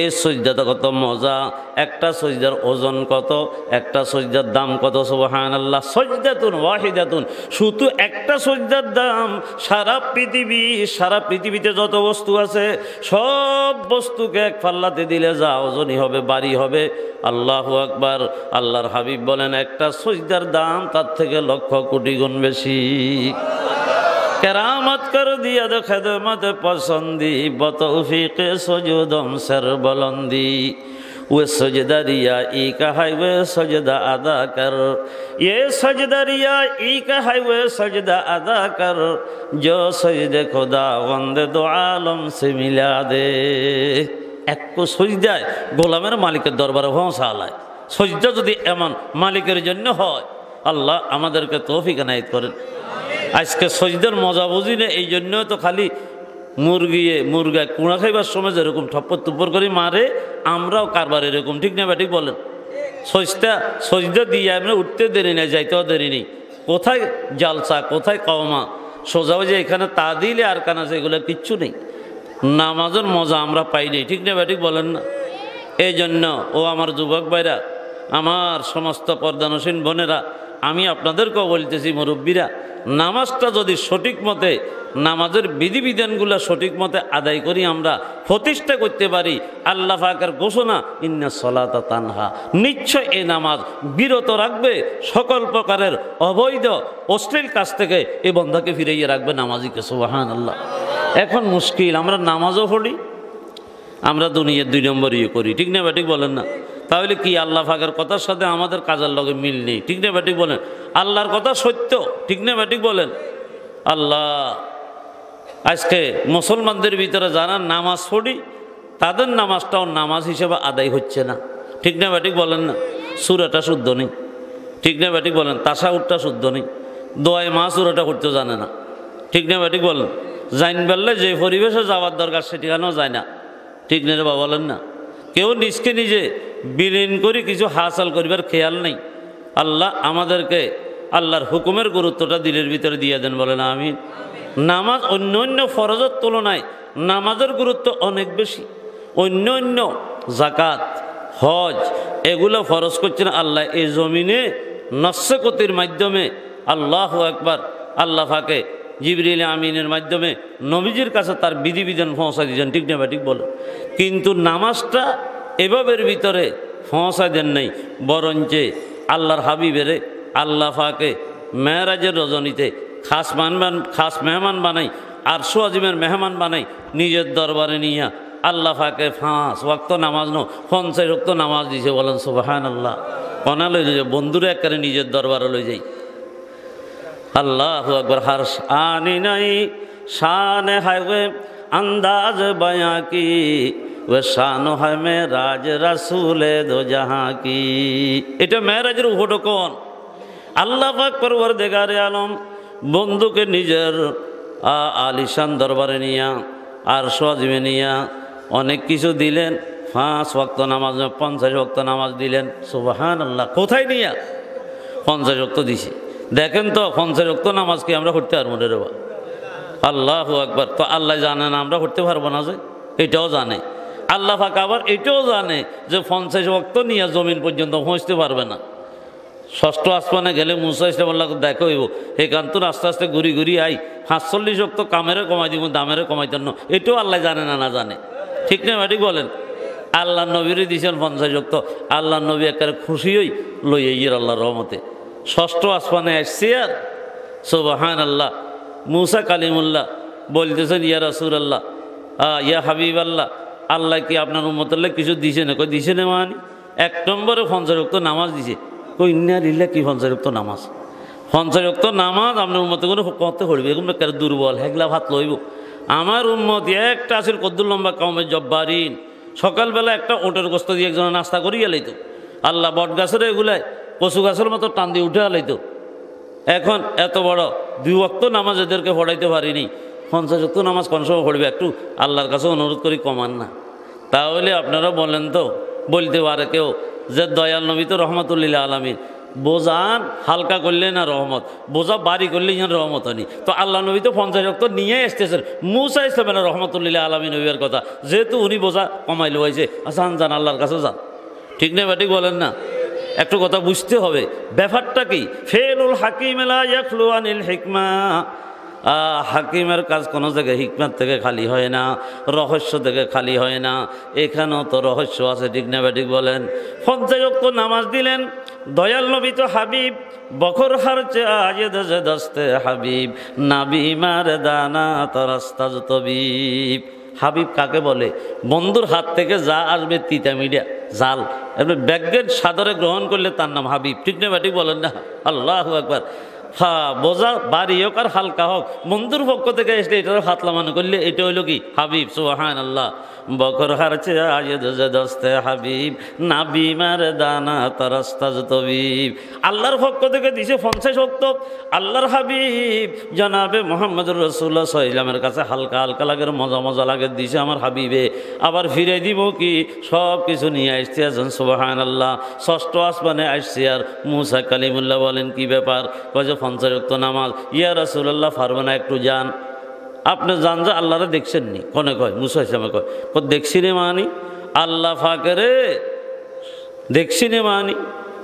এই সজদাটা কত মজা, একটা সজদার ওজন কত, একটা সজদার দাম কত। সুবহানাল্লাহ। সজদাতুন ওয়াহিদাতুন, শুধু একটা সজদার দাম সারা পৃথিবীতে যত বস্তু আছে সব বস্তুকে এক পাল্লাতে দিলে যা ওজনই হবে, বাড়ি হবে। আল্লাহু আকবার। আল্লাহর হাবিব বলেন একটা সজদার দাম তার থেকে লক্ষ কোটি গুণ বেশি। কেরামত কর দিয়া দো খেদমত পসন্দি, বতৌফিকে সজুদম সর বলন্দি। वो सजदा रिया ई का है वो सजदा अदा कर, ये सजदा रिया ई का है वो सजदा अदा कर, जो सजदे खुदा वंदे दो आलम से मिला दे। এক সজদায় গোলামের মালিকের দরবারে পৌঁছালায়। সজদা যদি এমন মালিকের জন্য হয়, আল্লাহ আমাদেরকে তৌফিক এনায়েত করেন। আজকে সজদার মজা বুঝি না, এই জন্য তো খালি মুরগায় কুড়া খাইবার সময় যেরকম ঠপ্পর তুপ্পর করে মারে, আমরাও কারবার এরকম, ঠিক না ব্যাটিক বলেন? সজদা দিয়ে আমরা উঠতে দেরি নেই, যাইতেও দেরি নেই। কোথায় জালসা, কোথায় কওমা, সোজা যে এখানে তা দিলে আর কানা সেগুলো কিচ্ছু নেই। নামাজের মজা আমরা পাইনি, ঠিক না ব্যাটিক বলেন না? এই জন্য ও আমার যুবক ভাইরা, আমার সমস্ত পর্দানসীন বোনেরা, আমি আপনাদেরকেও বলতেছি মুরব্বীরা, নামাজটা যদি সঠিক মতে, নামাজের বিধিবিধানগুলো সঠিক মতে আদায় করি, আমরা প্রতিষ্ঠা করতে পারি। আল্লাহ পাকের ঘোষণা ইন্না সলাতা তানহা, নিশ্চয় এই নামাজ বিরত রাখবে সকল প্রকারের অবৈধ অশ্লীল কাজ থেকে, এই বন্ধাকে ফিরাইয়ে রাখবে নামাজিকে। সুবহানাল্লাহ। এখন মুশকিল, আমরা নামাজও পড়ি, আমরা দুনিয়ার 2 নম্বর করি, ঠিক না ব্যাটিক বলেন না? তাহলে কি আল্লাহ পাকের কথার সাথে আমাদের কাজের লগে মিল নেই, ঠিক না ব্যাটিক বলেন? আল্লাহর কথা সত্য, ঠিক না ব্যাটিক বলেন? আল্লাহ আজকে মুসলমানদের ভিতরে যারা নামাজ পড়ি, তাদের নামাজটাও নামাজ হিসেবে আদায় হচ্ছে না, ঠিক না ব্যাটিক বলেন না? সূরাটা শুদ্ধ নেই, ঠিক না ব্যাটিক বলেন? তাশাহুদটা শুদ্ধ নেই, দোয়ায় মা সূরাটা করতে জানে না, ঠিক না ব্যাটিক বলেন? জাইন বললে যে পরিবেশে যাওয়ার দরকার সেটিখানেও যায় না, ঠিক না রে বা বলেন না? কেউ নিজকে নিজে বিলীন করে কিছু হাসিল করিবার খেয়াল নেই। আল্লাহ আমাদেরকে আল্লাহর হুকুমের গুরুত্বটা দিলের ভিতরে দিয়ে দেন, বলেন আমিন। নামাজ অন্য অন্য ফরজের তুলনায় নামাজের গুরুত্ব অনেক বেশি। অন্য জাকাত, হজ এগুলো ফরজ করছেন আল্লাহ এই জমিনে নস্যকতির মাধ্যমে। আল্লাহু আকবার। আল্লাহ পাকে জিবরিল আমিনের মাধ্যমে নবীজির কাছে তার বিধিবিধান পৌঁছা দিয়েছেন, ঠিক না ঠিক বলে? কিন্তু নামাজটা এভাবের ভিতরে পৌঁছা দেন নাই, বরঞ্চে আল্লাহর হাবিবেরে আল্লাহ পাকে মেরাজের রজনীতে খাস মেহমান বানাই, আরশো আজিমের মেহমান বানাই, নিজের দরবারে নিয়ে আল্লাহ পাকে 5 ওয়াক্ত নামাজ 50 ওয়াক্ত নামাজ দিছে। বলেন সুবহানাল্লাহ। কনা লই যাই বন্ধুরা একেবারে নিজের দরবারে লই যাই। আল্লাহু আকবার। হর আনি নাই শান है वे अंदाज बयां की, वे शान है मेराज रसूल दो जहां की। এটা মেরাজের উপটকন। আল্লাহ পাক পরওয়ারদিগারে আলম বন্ধুকে নিজের আলিশান দরবারে নিয়া আরশ আজিমে নিয়া অনেক কিছু দিলেন। 5 ওয়াক্ত নামাজ 50 ওয়াক্ত নামাজ দিলেন। সুবহানাল্লাহ। কোথায় নিয়া? 50 ওয়াক্ত দিছি। দেখেন তো 50 ওয়াক্ত নামাজ কি আমরা পড়তে পারবো না রে বা? আল্লাহু আকবার। তো আল্লাহ জানে না আমরা পড়তে পারবো না, যে এটাও জানে আল্লাহ পাক। আবার এটাও জানে যে 50 ওয়াক্ত নিয়ে জমিন পর্যন্ত পৌঁছতে পারবে না। 6ষ্ঠ আসমানে গেলে মুসা ইসলাম আল্লাহ দেখো হইব এখান তো আস্তে আস্তে ঘুরি ঘুরি আই 45 ওয়াক্ত কামেরে কমাই দিব, দামেরে কমাই দেন। এটাও আল্লাহ জানে না জানে, ঠিক না ঠিক বলেন? আল্লাহ নবীরে দিয়েছেন 50 ওয়াক্ত। আল্লাহ নবী একেবারে খুশি হই লই ইয়ের আল্লাহর রহমতে 6ষ্ঠ আসমানে আসছে। আর সুবহানাল্লাহ। মুসা কালিমুল্লাহ বলতেছেন ইয়া রাসূলুল্লাহ, ইয়া হাবিব আল্লাহ, আল্লাহ কি আপনার উম্মতের কিছু দিছে না? কই দিছে না মানে 1 নম্বরে 50 ওয়াক্ত নামাজ দিছে। কই ইন্না লিল্লাহ কি 50 ওয়াক্ত নামাজ? 50 ওয়াক্ত নামাজ আপনার উম্মতে করে করতে পড়বে। এরকম একটা দুর্বল হেগলা ভাত লইব। আমার উম্মত একটা আসিল কদ্দুর লম্বা কওমের জব্বারিন। সকালবেলা একটা ওটের গোস্ত দিয়ে একজনে নাস্তা করিয়া লাইতো। আল্লাহ বট গাছের এগুলাই কচু গাছের মতো টান দিয়ে উঠে লাইতো। এখন এত বড় 2 ওয়াক্ত নামাজ এদেরকে পড়াইতে পারিনি। 50 ওয়াক্ত নামাজ কোন সময় পড়বে? একটু আল্লাহর কাছে অনুরোধ করি কমান না। তাহলে আপনারা বলেন তো, বলতে পারে কেউ যে দয়াল নবী তো রহমাতুল্লিল আলামিন, বোঝান হালকা করলে না রহমত, বোঝা বাড়ি করলে যেন রহমত হয়নি। তো আল্লাহ নবী তো 50 ওয়াক্ত নিয়ে এসতেছেন, মুসা ইসলামের রহমতুল্লাহ আলামিন নবীর কথা, যেহেতু উনি বোঝা কমাইলো হয়েছে, আসান যান আল্লাহর কাছে যান। ঠিক না ব্যাটিক বলেন না? একটু কথা বুঝতে হবে ব্যাপারটা কি। ফেলুল হাকিম লা ইয়াখলু আনিল হিকমা, হাকিমের কাজ কোনো জায়গায় হিকমত থেকে খালি হয় না, রহস্য থেকে খালি হয় না। এখানেও তো রহস্য আছে। ঠিক না ব্যাটিক বলেন? 50 ওয়াক্ত নামাজ দিলেন, দয়াল নবী তো হাবিব, বখর হারচে আজে দজে দস্তে হাবিব, নাবি মার দানা তরাস্তাজ তবিব। হাবিব কাকে বলে? বন্ধুর হাত থেকে যা আসবে তিতা মিডিয়া জাল, এবার ব্যাগের সাদরে গ্রহণ করলে তার নাম হাবিব। ঠিক না ব্যাটিক বলেন না? আল্লাহু আকবার। হ্যাঁ, বোঝা বাড়ি হোক আর হালকা হোক, বন্ধুর পক্ষ থেকে এসলে এটার হাত লামানো করলে এটা হইল কি হাবিব। সুবহানাল্লাহ। বকর হারছে আয়ে দস্তে হাবিব, না বিমার দানা তরাস্তাজ তবিব। আল্লাহর পক্ষ থেকে দিছে 50 ওয়াক্ত, আল্লাহর হাবিব জনাবে মুহাম্মদুর রাসূলুল্লাহ সাল্লাল্লাহু আলাইহি ওয়াসাল্লামের কাছে হালকা হালকা লাগে, মজা মজা লাগে দিছে আমার হাবিবে। আবার ফিরে দিব কি সব কিছু নিয়ে আসতে আছেন। সুবহানাল্লাহ। ষষ্ঠ আসমানে আসছে আর মুসা কালিমুল্লাহ বলেন কি ব্যাপার? কয় যে 50 ওয়াক্ত নামাজ। ইয়া রাসূলুল্লাহ পারবে না, একটু যান। আপনি জান যে আল্লাহরে দেখছেন নি? কোনে কয়? মুসা ইসলামে কয় দেখছি রে মানি, আল্লাহ ফাঁকেরে দেখছি রে মানি,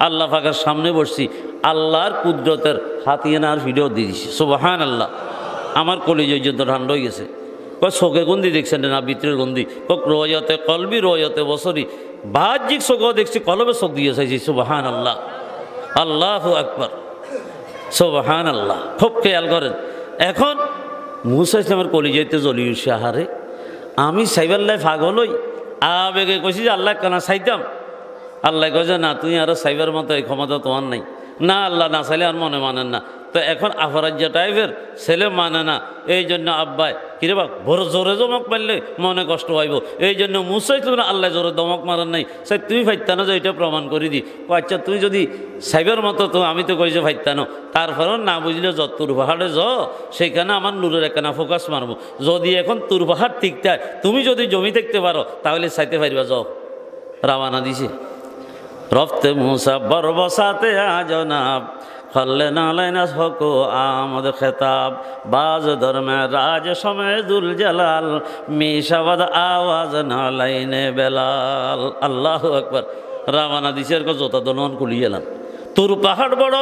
আল্লাহ ফাঁকের সামনে বসছি, আল্লাহর কুদরতের হাতিয়ানার ভিডিও দিয়ে দিছি। সুবহানাল্লাহ। আমার কলিজা যুদ্ধ ঠান্ডা হয়ে গেছে। কয় চোখে গন্দি দেখছেন না ভিতরের গন্দি? কক রয়তে কলবি রয়তে বছরই, বাহ্যিক চোখও দেখছি, কলবে চোখ দিয়ে চাইছি। সুবহানাল্লাহ। আল্লাহু আকবার। সুবহানাল্লাহ। খুব খেয়াল করেন। এখন মুসা ইসলামের কলিজাইতে জ্বলি উঠছে, আহারে আমি সাইবাল্লাই পাগল হই, আবেগে কইছি যে আল্লাহ কেন চাইতাম। আল্লাহ কয়েছে না, তুই আরো সাইবার মতো এই ক্ষমতা তোমার নাই। না, আল্লাহ না চাইলে আর মনে মানেন না। তো এখন আফরাজ্য টাইপের ছেলে মানে না, এই জন্য আব্বাই কিরে বা বড় জোরে দমক মারলে মনে কষ্ট হইব, এই জন্য মুসা ইসলাম আল্লাহ জোরে দমক মারেন নাই। সাই তুই ফাইতানো যে এটা প্রমাণ করে দি। আচ্ছা তুই যদি সাইবার মতো, তো আমি তো কইছে ফাইতানো, তারপরেও না বুঝলে তোর পাহাড়ে সেখানে আমার নূরের একখানা ফোকাস মারবো। যদি এখন তোর পাহাড় ঠিকঠাক, তুমি যদি জমি দেখতে পারো তাহলে চাইতে পারবা। রাওয়ানা দিছে। রফতে মুসা বরবসাতে আজনাব, খল্লে নালাইনা হকো আমদ খেতাব, বাজ ধর্মে রাজ সময় দুল জালাল, মিশাবাদ আওয়াজ নালাইনে বেলাল। আল্লাহু আকবার। রাওয়ানা দিছে, এরকম জোতা দলন কুলি গেলাম। তোর পাহাড় বড়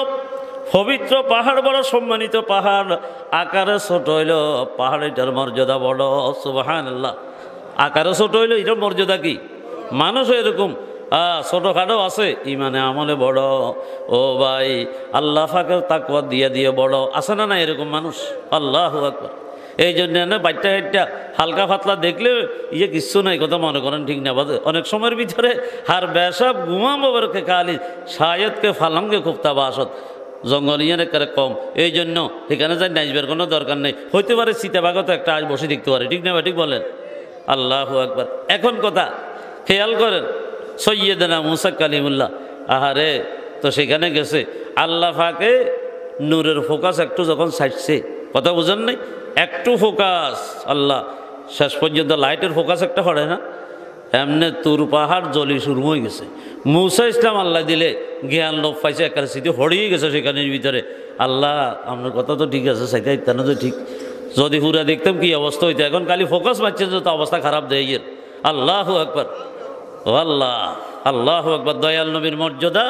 পবিত্র, পাহাড় বড় সম্মানিত পাহাড়, আকারে ছোট হইল পাহাড়, এটার মর্যাদা বড়। সুবহানাল্লাহ। আকারে ছোট হইল এটার মর্যাদা কি? মানুষ এরকম ছোটখাটো আছে, ইমানে আমলে বড়। ও ভাই, আল্লাহ ফাঁকের তাকওয়া দিয়ে দিয়ে বড় আছে না? না এরকম মানুষ? আল্লাহু আকবার। এই জন্য বাচ্চা একটা হালকা ফাতলা দেখলে ইয়ে কিচ্ছু নাই কথা মনে করেন। ঠিক না? অনেক সময়ের ভিতরে হার বেসাব ঘুমাবোকে খালি শায়দকে ফালঙ্গে খুব তাবাসত, জঙ্গল ইয়ান একেবারে কম। এই জন্য এখানে যাই নাচবার কোনো দরকার নেই। হইতে পারে সীতাবাগত একটা আজ বসে দেখতে পারে। ঠিক না? ঠিক বলেন? আল্লাহু আকবার। এখন কথা খেয়াল করেন, সৈয়দনা মুসা কালিমুল্লাহ, আহারে তো সেখানে গেছে, আল্লাহ ফাঁকে নূরের ফোকাস একটু যখন ছাড়ছে, কথা বুঝেন নাই? একটু ফোকাস আল্লাহ শেষ পর্যন্ত লাইটের ফোকাস একটা পড়ে না, এমনি তুর পাহাড় জ্বলি শুরু হয়ে গেছে। মুসা ইসলাম আল্লাহ দিলে জ্ঞান লোভ পাইছে, একটা স্মৃতি হরিয়ে গেছে সেখানের ভিতরে। আল্লাহ আপনার কথা তো ঠিক আছে, সাইতে ইত্যানো তো ঠিক, যদি হুরা দেখতাম কি অবস্থা হইতো। এখন খালি ফোকাস মারছে যত অবস্থা খারাপ দেয় গিয়ে। আল্লাহু আকবার। ও আল্লাহ, আল্লাহু আকবার। দয়াল নবীর মর্যাদা।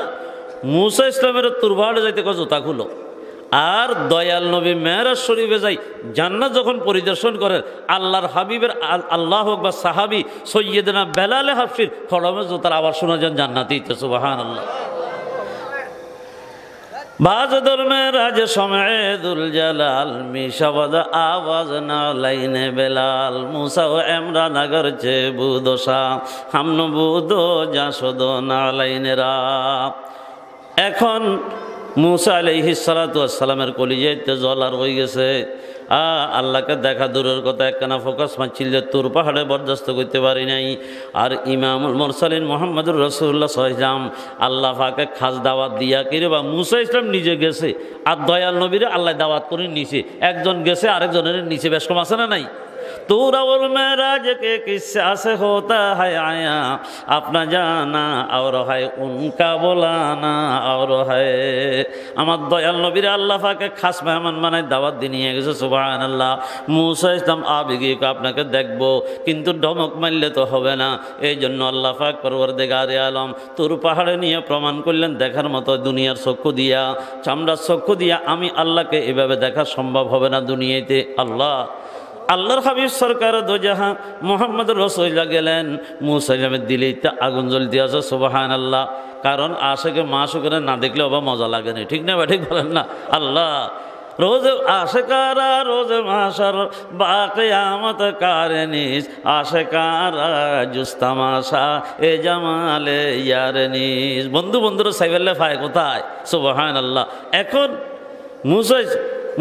মুসা ইসলামের তুরবাহাড়ে যাইতে জুতা খুলো, আর দয়াল নবী মেরাজ শরীফে যাই জান্নাত যখন পরিদর্শন করেন, আল্লাহর হাবিবের আল্লাহু আকবার সাহাবী সৈয়দনা বেলালে হাফসির খড়মে জুতার আবার শোনা যান জান্নাতীতে। সুবহানাল্লাহ। বাজ ধর্মে রাজ সময়ে দুল জালাল, মিশাবাদ আওয়াজ না লাইনে বেলাল, মুসা ও এমরা নগর চে বুদোসা, হামন বুদো জাসদ না লাইনে রা। এখন মুসা আলাইহিস সালাতু ওয়াস সালামের কলিজাতে জলার হয়ে গেছে। আল্লাহকে দেখা দূরের কথা, একখানা ফোকাস মারছিল যে তোর পাহাড়ে বরদাস্ত করতে পারি নাই। আর ইমামুল মুরসালিন মুহাম্মদুর রাসূলুল্লাহ সাল্লাল্লাহু আলাইহি ওয়াসাল্লাম আল্লাহ পাকে খাস দাওয়াত দিয়া কিরে বা মুসা ইসলাম নিজে গেছে, আর দয়াল নবীরে আল্লাহ দাওয়াত করে নিছে। একজন গেছে আরেকজনের নিচে, বেশ কম আছে না নাই? तूरा और मेराज के किस्सा से होता है आया अपना जाना और है उनका बोलाना और है আমার দয়াল নবীর আল্লাহ পাকে খাস মেহমান বানায় দাওয়াত দিয়ে নিয়ে গেছে সুবহানাল্লাহ। মুসা ইসলাম আবেগী আপনাকে দেখব কিন্তু ধমক মারলে তো হবে না, এই জন্য আল্লাহ পাক পরওয়ারদিগারে আলম তুর পাহাড়ে নিয়ে প্রমাণ করলেন দেখার মতো দুনিয়ার চক্ষু দিয়া, চামড়ার চক্ষু দিয়া আমি আল্লাহকে এভাবে দেখা সম্ভব হবে না দুনিয়াতে। আল্লাহর হাবিব সরকার দোজাহা মোহাম্মদ রাসূলুল্লাহ গেলেন, মুসা ইসলামের দিলেই আগুন জ্বলতে আছে সুবহানাল্লাহ। কারণ আশেকে মাশুকে না দেখলে অবা মজা লাগে না, ঠিক না বা ঠিক বলেন না? আল্লাহ रोज आशिकारा रोज माशर बाक़ियामत कारनिस आशिकारा जुस्तमाशा ए जमाले यारनिस। बंधु बंधुर साइबल्ले फाय कोथाय सुबहानाल्लाह। এখন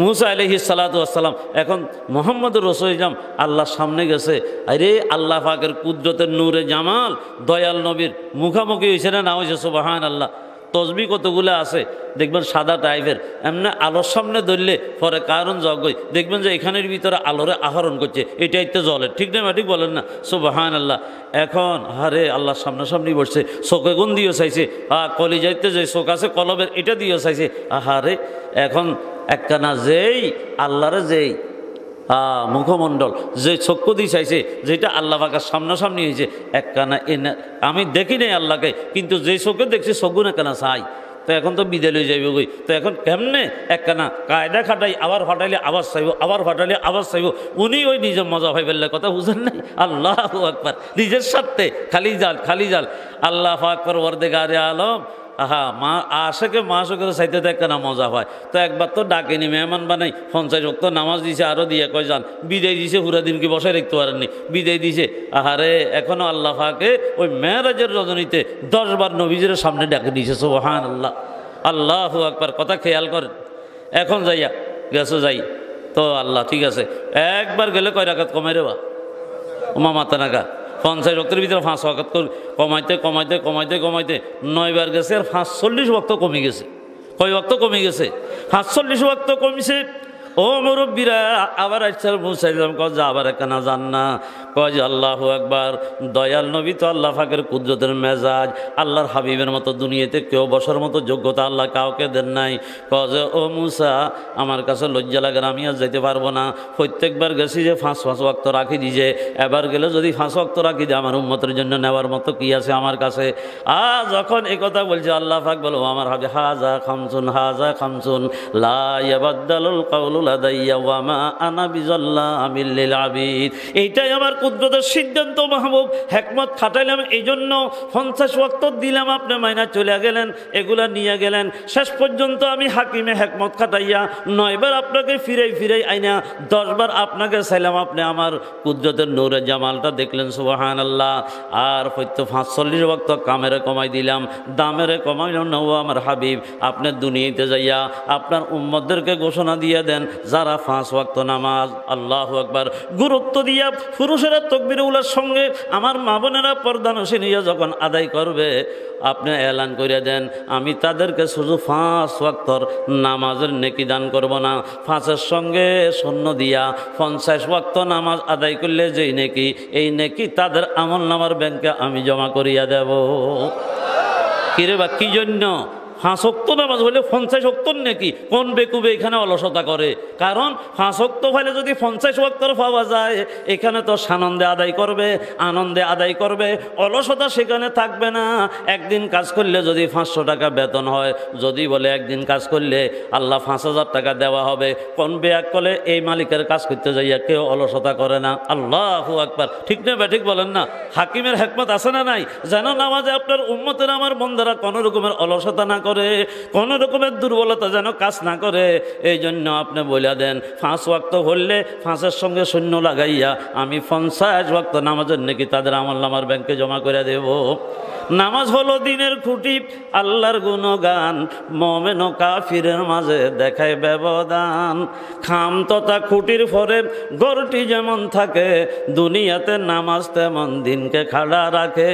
মুসা আলাইহিস সালাতু ওয়াস সালাম এখন মুহাম্মদুর রাসূলুল্লাহ আল্লাহর সামনে গেছে। আরে আল্লাহ পাকের কুদরতের নূরে জামাল দয়াল নবীর মুখামুখি হয়েছে না হয়েছে সুবহানাল্লাহ। তসবি কতগুলো আছে দেখবেন সাদা টাইপের, এমনি আলোর সামনে ধরলে পরে কারণ জগই দেখবেন যে এখানের ভিতরে আলোরে আহরণ করছে, এটাই তো জ্বলে, ঠিক না ঠিক বলেন না সুবহানাল্লাহ। এখন হারে আল্লাহর সামনাসামনি বসছে, চোখে গুণ দিয়েও চাইছে, কলিজাইতে যে চোখ আছে কলবের এটা দিয়েও চাইছে। আহারে এখন একখানা যেই আল্লাহরে যেই মুখমণ্ডল যে চক্ষু দিয়ে চাইছে, যেটা আল্লাহ পাকের সামনাসামনি হয়েছে একখানা এনে আমি দেখি নাই আল্লাহকে, কিন্তু যে চোখে দেখছি চক্ষু না কেনা চাই, তো এখন তো বিদায় লয়ে যাইব গই। তো এখন কেমনে একখানা কায়দা খাটাই আবার ফাটাইলে আওয়াজ চাইব, আবার ফাটাইলে আওয়াজ চাইব, উনি ওই নিজের মজা ভাই ফেললে কথা বুঝেন নাই? আল্লাহু আকবার। নিজের স্বার্থে খালি জাল আল্লাহ পাক পরওয়ারদিগারে আলম মা আশেকে মাসকের চাইতে দেখে না মজা হয়। তো একবার তো ডাকেনি মেহমান বানাই 50 ওয়াক্ত নামাজ দিছে, আরও দিয়ে কয় যান বিদায় দিছে, পুরা দিনকে বসায় রাখতে পারেননি, বিদায় দিছে। আহারে এখনও আল্লাহ পাকে ওই মেরাজের রজনীতে 10 বার নবীজির সামনে ডাকে দিয়েছে সুবহানাল্লাহ। আল্লাহু আকবার। কথা খেয়াল করেন। এখন যাইয়া গেছো যাই তো আল্লাহ ঠিক আছে, একবার গেলে কয় রাকাত কমাই রে বা ওমা মাথা নাকা 50 ওয়াক্তের ভিতরে 5 ওয়াক্ত কমাইতে 9 বার গেছে, আর 45 ওয়াক্ত কমে গেছে। কয় ওয়াক্ত কমে গেছে? 45 ওয়াক্ত কমিছে। ও মুরব্বীরা আবার আচ্ছা মুসা ইসলাম কয় যে আবার একখানা যান না, কয় যে আল্লাহু আকবার। দয়াল নবী তো আল্লাহ পাকের কুদরতের মেজাজ, আল্লাহর হাবিবের মতো দুনিয়াতে কেউ বসার মতো যোগ্যতা আল্লাহ কাউকে দেন নাই। কয় যে ও মুসা আমার কাছে লজ্জা লাগে, আমি আর যেতে পারবো না। প্রত্যেকবার গেছি যে 5 ওয়াক্ত রাখি দিছে, এবার গেলে যদি 5 ওয়াক্ত রাখি দিয়ে আমার উম্মতের জন্য নেওয়ার মতো কি আছে আমার কাছে? যখন এই কথা বলছে আল্লাহ পাক বলো আমার হাবি হাজা খামসুন লা ইয়াবাদদালুল কাউলু লাদাইয়া ওয়া মা আনা বিজাল্লামিল লিল আবিদ। এইটাই আমার কুদরতের সিদ্ধান্ত মাহবুব, হিকমত খাটাইলাম, এই জন্য 50 ওয়াক্ত দিলাম, আপনি মাইনা চলে গেলেন, এগুলা নিয়ে গেলেন। শেষ পর্যন্ত আমি হাকিমে হিকমত খাটাইয়া 9 বার আপনাকে ফিরাই আইনা 10 বার আপনাকে চাইলাম, আপনি আমার কুদরতের নূরে জামালটা দেখলেন সুবহানাল্লাহ। আর হয়তো 45 ওয়াক্ত কামেরে কমাই দিলাম, দামেরে কমাইলাম না। ও আমার হাবিব আপনি দুনিয়াতে যাইয়া আপনার উম্মতদেরকে ঘোষণা দিয়ে দেন যারা 5 ওয়াক্ত নামাজ আল্লাহু আকবার গুরুত্ব দিয়া পুরুষেরা তাকবীরে উলার সঙ্গে আমার মা বোনেরা পর্দা নশিনিয়া যখন আদায় করবে, আপনি এলান করে দেন আমি তাদেরকে শুধু 5 ওয়াক্তর নামাজের নেকি দান করব না, 5-এর সঙ্গে শূন্য দিয়া 50 ওয়াক্ত নামাজ আদায় করলে যেই নেকি, এই নেকি তাদের আমল নামার ব্যাংকে আমি জমা করিয়া দেব। কিরে বা কি জন্য? 5 ওয়াক্ত নামাজ হলে 50 ওয়াক্তর নাকি? কোন বেকুবে এখানে অলসতা করে? কারণ 5 ওয়াক্ত হলে যদি 50 ওয়াক্তর পাওয়া যায়, এখানে তো আনন্দে আদায় করবে, অলসতা সেখানে থাকবে না। একদিন কাজ করলে যদি 500 টাকা বেতন হয়, যদি বলে একদিন কাজ করলে আল্লাহ 5000 টাকা দেওয়া হবে, কোন বেয়াক করলে এই মালিকের কাজ করতে যাইয়া কেউ অলসতা করে না। আল্লাহু আকবার। ঠিক না ঠিক বলেন না? হাকিমের হিকমত আছে না নাই? যেন নামাজে আপনার উম্মতের আমার বন্দারা কোনো রকমের অলসতা না করে, কোনো রকমের দুর্বলতা যেন কাজ না করে। এই জন্য আপনি বলে দেন 5 ওয়াক্ত হলে 5-এর সঙ্গে শূন্য লাগাইয়া আমি 50 ওয়াক্ত নামাজের নাকি তাদের আমল নামার ব্যাংকে জমা করে দেব। নামাজ হলো দিনের খুঁটি, আল্লাহর গুণগান, মুমিন ও কাফিরের মাঝে দেখায় ব্যবধান। খাম তথা খুঁটির পরে গড়টি যেমন থাকে, দুনিয়াতে নামাজ তেমন দিনকে খাড়া রাখে।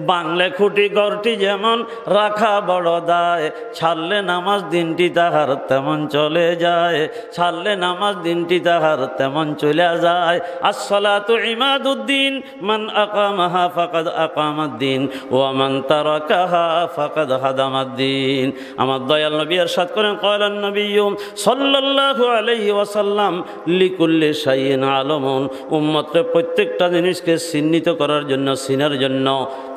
বাংলে খুঁটি গড়টি যেমন রাখা বড় দায়, ছাড়লে নামাজ দিনটি তাহার তেমন চলে যায়, ছাড়লে নামাজ দিনটি তাহার তেমন চলে যায়। আসসালাতু ইমাদুদ্দিন, মান আকামাহা ফাকাদ আকামাদ্দিন ওয়া মান তারাকাহা ফাকাদ হাদামাদ্দিন। আমার দয়াল নবী ইরশাদ করেন, ক্বালান নবিয়্যু সাল্লাল্লাহু আলাইহি ওয়াসাল্লাম লিকুল্লি শাইইন আলামুন। উম্মতের প্রত্যেকটা জিনিসকে চিহ্নিত করার জন্য, চিনার জন্য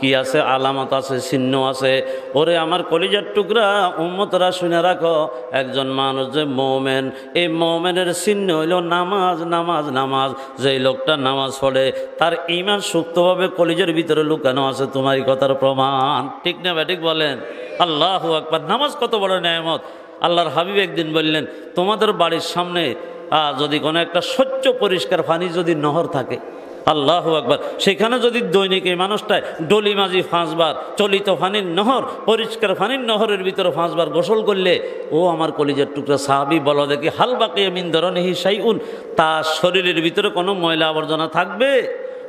কি আছে? আলামত আছে, চিহ্ন আছে। ওরে আমার কলিজার টুকরা উম্মতরা শুনে রাখো, একজন মানুষ যে মুমিন, এই মুমিনের চিহ্ন হইল নামাজ, নামাজ, নামাজ। যেই লোকটা নামাজ পড়ে তার ঈমান সুপ্তভাবে কলিজার ভিতরে লুকানো আছে। তোমারই কথার প্রমাণ, ঠিক না ঠিক বলেন? আল্লাহু আকবার। নামাজ কত বড় নেয়ামত। আল্লাহর হাবিব একদিন বললেন, তোমাদের বাড়ির সামনে যদি কোনো একটা স্বচ্ছ পরিষ্কার পানি যদি নহর থাকে, আল্লাহু আকবার, সেখানে যদি দৈনিক এই মানুষটায় ডলি মাঝি 5 বার চলিত পানির নহর, পরিষ্কার পানির নহরের ভিতরে 5 বার গোসল করলে, ও আমার কলিজার টুকরা সাহাবী বলো দেখি, হাল বাকিয়া মিন দরনিহি শাইউন, তার শরীরের ভিতরে কোনো ময়লা আবর্জনা থাকবে?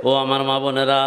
ও আমার মা বোনেরা,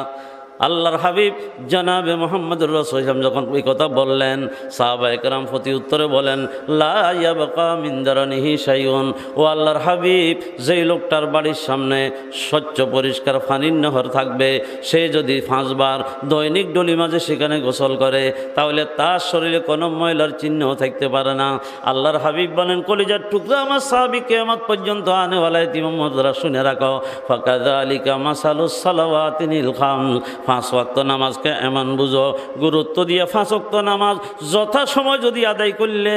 আল্লাহর হাবিব জনাবে মুহাম্মদুর রাসূলুল্লাহ যখন এই কথা বললেন, সাহাবায়ে কেরাম প্রতি উত্তরে বলেন, লা ইয়াবকা মিন দারনিহি শাইউন। ও আল্লাহর হাবিব, যেই লোকটার বাড়ির সামনে স্বচ্ছ পরিষ্কার পানির নহর থাকবে, সে যদি 5 বার দৈনিক ডলি মাঝে সেখানে গোসল করে, তাহলে তার শরীরে কোনো ময়লার চিহ্নও থাকতে পারে না। আল্লাহর হাবিব বলেন, কলিজার টুকরা আমার সাহাবী কিয়ামত পর্যন্ত আনেওয়ালা ইমামরা শুনে রাখো, ফাকাযালিকা মাসালুস সালাওয়াতিল খামস। 5 ওয়াক্ত নামাজকে এমন বুঝো, গুরুত্ব দিয়ে 5 ওয়াক্ত নামাজ যথাসময় যদি আদায় করলে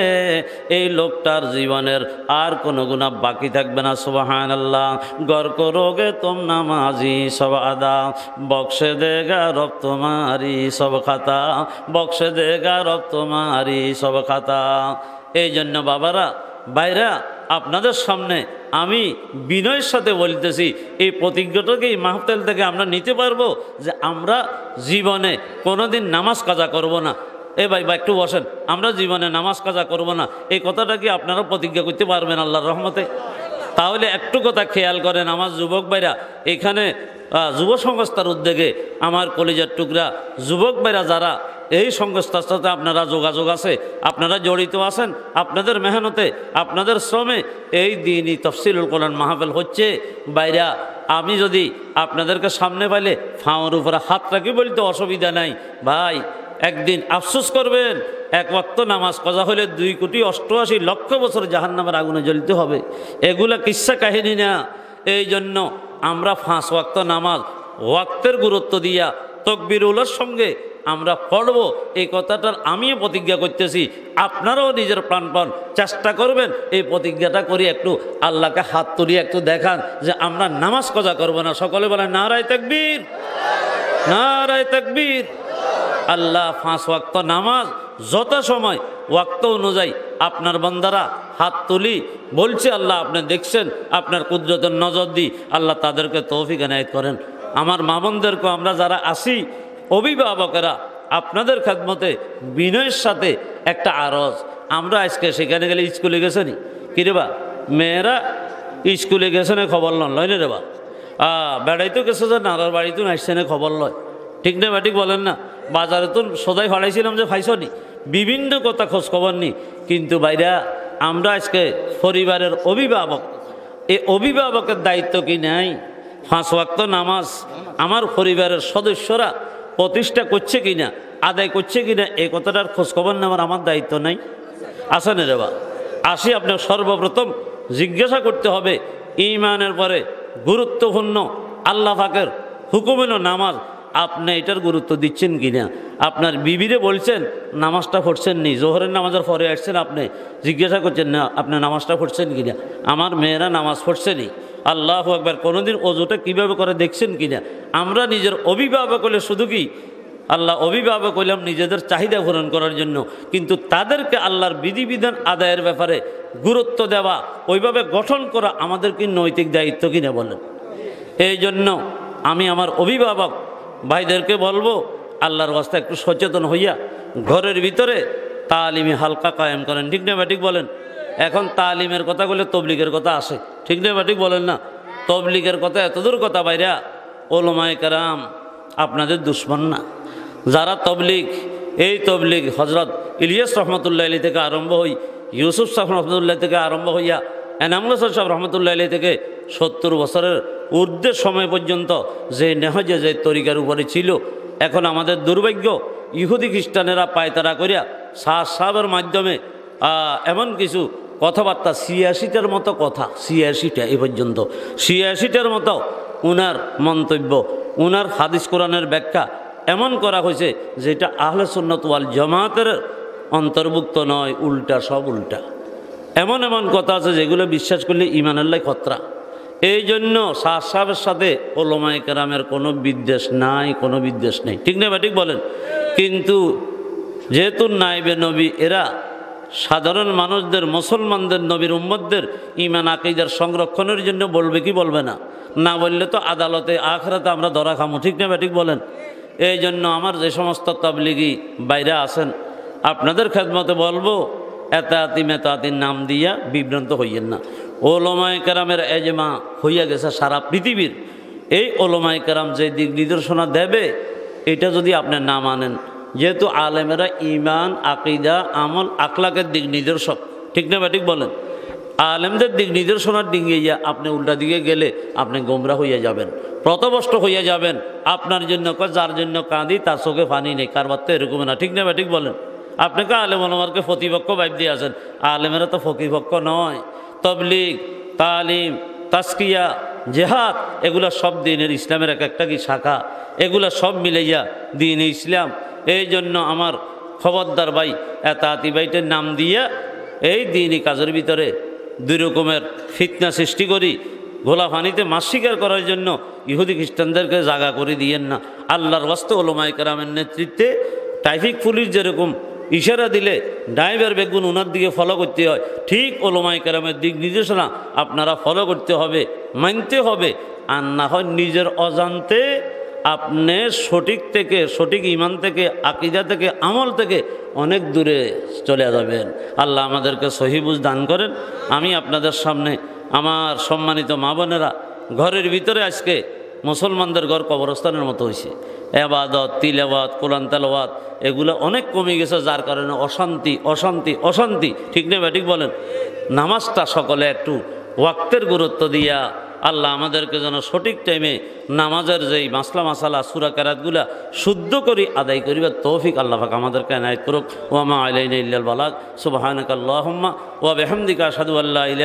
এই লোকটার জীবনের আর কোনো গুনাহ বাকি থাকবে না। সুবহানাল্লাহ। গর করোগে তুম নামাজি সব আদা, বক্সে দেগা রব তোমারি সব খাতা, বক্সে দেগা রব তোমারি সব খাতা। এই জন্য বাবারা, ভাইরা, আপনাদের সামনে আমি বিনয়ের সাথে বলতেছি, এই প্রতিজ্ঞাটাকে এই মাহফিল থেকে আমরা নিতে পারবো যে আমরা জীবনে কোনোদিন নামাজ কাজা করব না। ভাই একটু বসেন, আমরা জীবনে নামাজ কাজা করব না, এই কথাটা কি আপনারা প্রতিজ্ঞা করতে পারবেন আল্লাহর রহমতে? তাহলে একটু কথা খেয়াল করেন আমার যুবক ভাইরা, এখানে যুব সংস্থার উদ্যোগে আমার কলিজার টুকরা যুবক ভাইরা যারা এই সংস্থার সাথে আপনারা যোগাযোগ আছে, আপনারা জড়িত আছেন, আপনাদের মেহনতে, আপনাদের শ্রমে এই দিনই তাফসীরুল কোরআন মাহফিল হচ্ছে। বাইরা, আমি যদি আপনাদেরকে সামনে পাইলে ফাওয়ার উপরে হাত রাখি বলতে অসুবিধা নাই। ভাই, একদিন আফসোস করবেন, 1 ওয়াক্ত নামাজ কাজা হলে 2,88,00,000 বছর জাহান্নামের আগুনে জ্বলতে হবে। এগুলা কিচ্ছা কাহিনী না। এই জন্য আমরা 5 ওয়াক্ত নামাজ ওয়াক্তের গুরুত্ব দিয়া তাকবীরুলের সঙ্গে আমরা পড়ব, এই কথাটার আমিও প্রতিজ্ঞা করতেছি। আপনারাও নিজের প্রাণপণ চেষ্টা করবেন এই প্রতিজ্ঞাটা করি, একটু আল্লাহকে হাত তুলিয়ে একটু দেখান যে আমরা নামাজ কাজা করব না। সকলে বলেন নারায়ে তাকবীর, নারায়ে তাকবীর। আল্লাহ 5 ওয়াক্ত নামাজ যথাসময় ওয়াক্ত অনুযায়ী আপনার বান্দারা হাত তুলি বলছে, আল্লাহ আপনি দেখছেন, আপনার কুদরতের নজর দিই, আল্লাহ তাদেরকে তৌফিক এনায়েত করেন। আমার মা বোনদেরকে আমরা যারা আসি অভিভাবকেরা, আপনাদের খেদমতে বিনয়ের সাথে একটা আরজ, আমরা আজকে সেখানে গেলে স্কুলে গেছেনি কিরে বা, মেয়েরা স্কুলে গেছে না খবর লয় না রে বা, বেড়াইতো গেছে যে নারার বাড়িতে আসছে না খবর লয়, ঠিক না ঠিক বলেন না? বাজারে তো সদাই ফাড়াইছিলাম যে ফাইসনি, বিভিন্ন কথা খোঁজ খবর নি। কিন্তু বাইরা, আমরা আজকে পরিবারের অভিভাবক, এই অভিভাবকের দায়িত্ব কি নাই? 5 ওয়াক্ত নামাজ আমার পরিবারের সদস্যরা প্রতিষ্ঠা করছে কিনা, আদায় করছে কিনা, এই কথাটার খোঁজখবর নেওয়ার আমার দায়িত্ব নাই? আসেন রে বা, আসি আপনার সর্বপ্রথম জিজ্ঞাসা করতে হবে, ঈমানের পরে গুরুত্বপূর্ণ আল্লাহ পাকের হুকুম হলো নামাজ, আপনি এটার গুরুত্ব দিচ্ছেন কিনা? আপনার বিবিরে বলছেন নামাজটা পড়ছেন নি, জোহরের নামাজের পরে আসছেন, আপনি জিজ্ঞাসা করছেন না আপনি নামাজটা পড়ছেন কিনা? আমার মেয়েরা নামাজ পড়ছেনি, আল্লাহু আকবার, কোনোদিন ওজুটা কীভাবে করে দেখছেন কিনা? আমরা নিজের অভিভাবক হলে শুধু কি আল্লাহ অভিভাবক হইলাম নিজেদের চাহিদা পূরণ করার জন্য, কিন্তু তাদেরকে আল্লাহর বিধিবিধান আদায়ের ব্যাপারে গুরুত্ব দেওয়া, ওইভাবে গঠন করা আমাদের কি নৈতিক দায়িত্ব কিনা বলেন? এই জন্য আমি আমার অভিভাবক ভাইদেরকে বলবো, আল্লাহর ওয়াস্তে একটু সচেতন হইয়া ঘরের ভিতরে তালিমি হালকা কায়েম করেন। ঠিক না ঠিক বলেন? এখন তালিমের কথা বলে তবলিগের কথা আসে। ঠিক না ঠিক বলেন না? তবলিগের কথা এতদূর কথা বাইরা ওলামায়ে কেরাম আপনাদের দুশ্মন না। যারা তবলিগ, এই তবলিগ হজরত ইলিয়াস রহমতুল্লাহ আলী থেকে আরম্ভ হই, ইউসুফ সাহেব রহমতুল্লাহ থেকে আরম্ভ হইয়া এনামুল হোসেন সাহেব রহমতুল্লাহ আলী থেকে 70 বছরের ঊর্ধ্বের সময় পর্যন্ত যে নেহজে যে তরিকার উপরে ছিল, এখন আমাদের দুর্ভাগ্য ইহুদি খ্রিস্টানেরা পায়তারা করিয়া সাহেবের মাধ্যমে এমন কিছু কথাবার্তা 86টার মতো কথা, 86টা এ পর্যন্ত 86টার মতো উনার মন্তব্য, উনার হাদিস কোরআনের ব্যাখ্যা এমন করা হয়েছে যেটা আহলে সুন্নাত ওয়াল জামাতের অন্তর্ভুক্ত নয়, উল্টা, সব উল্টা। এমন এমন কথা আছে যেগুলো বিশ্বাস করলে ইমানের খতরা। এই জন্য সাহেবের সাথে ওলামায়ে কেরামের কোনো বিদ্বেষ নাই, কোনো বিদ্বেষ নেই। ঠিক না ঠিক বলেন? কিন্তু যেহেতু নাইবে নবী, এরা সাধারণ মানুষদের, মুসলমানদের, নবীর উম্মতদের ইমান আকীদার সংরক্ষণের জন্য বলবে কি বলবে না? না বললে তো আদালতে আখিরাতে আমরা ধরা খামো। ঠিক না ঠিক বলেন? এই জন্য আমার যে সমস্ত তাবলিগি বাইরে আছেন, আপনাদের খেদমতে বলবো, এতাতি মেতাতির নাম দিয়া বিভ্রান্ত হইয়েন না। ওলামায়ে কেরামের এজমা হইয়া গেছে সারা পৃথিবীর। এই ওলামায়ে কেরাম যে দিক নির্দেশনা দেবে, এটা যদি আপনি না মানেন, যেহেতু আলেমেরা ইমান, আকীদা, আমল, আখলাকের দিক নির্দেশক। ঠিক না ঠিক বলেন? আলেমদের দিক নির্দেশনার দিকে গিয়া আপনি উল্টা দিকে গেলে আপনি গোমরা হইয়া যাবেন, পথভ্রষ্ট হইয়া যাবেন। আপনার জন্য যার জন্য কাঁদি তার চোখে পানি নেই, কারবার তো এরকম না। ঠিক না ঠিক বলেন? আপনাকে আলেম ওলামাকে প্রতিপক্ষ ভাইব দিয়ে আছেন, আলেমেরা তো ফকিপক্ষ নয়। তবলিগ, তালিম, তাসকিয়া, জেহাদ, এগুলা সব দিনের ইসলামের এক একটা কি শাখা, এগুলা সব মিলাইয়া দিন ইসলাম। এই জন্য আমার খবরদার ভাই, এতাতি বাইটের নাম দিয়া এই দিনই কাজের ভিতরে দুই রকমের ফিতনা সৃষ্টি করি, ঘোলা পানিতে মাছ শিকার করার জন্য ইহুদি খ্রিস্টানদেরকে জাগা করে দিয়েন না। আল্লাহর ওয়াস্তে ওলামায়ে কেরামের নেতৃত্বে ট্রাফিক পুলিশ যেরকম ইশারা দিলে ড্রাইভার বেগুন ওনার দিকে ফলো করতে হয়, ঠিক ওলামায়ে কেরামের দিক নির্দেশনা আপনারা ফলো করতে হবে, মানতে হবে। আর না হয় নিজের অজান্তে আপনি সঠিক থেকে, সঠিক ইমান থেকে, আকীদা থেকে, আমল থেকে অনেক দূরে চলে যাবেন। আল্লাহ আমাদেরকে সহি বুঝ দান করেন। আমি আপনাদের সামনে আমার সম্মানিত মা বোনেরা, ঘরের ভিতরে আজকে মুসলমানদের ঘর কবরস্থানের মতো হয়েছে। ইবাদত, তিলাওয়াত, কোরআন তেলাওয়াত এগুলো অনেক কমে গেছে, যার কারণে অশান্তি অশান্তি অশান্তি। ঠিক না ঠিক বলেন? নামাজটা সকলে একটু ওয়াক্তের গুরুত্ব দিয়া আল্লাহ আমাদেরকে যেন সঠিক টাইমে নামাজের যেই মাসলা মাসালা সূরা কেরাতগুলা শুদ্ধ করে আদায় করিবার তৌফিক আল্লাহ পাক আমাদেরকে এনায়েত করুক। ওয়া মা আলাইনা ইল্লাল বালাগ। সুবহানাকাল্লাহুম্মা ওয়া বিহামদিকা আশহাদু আল্লা ইলাহা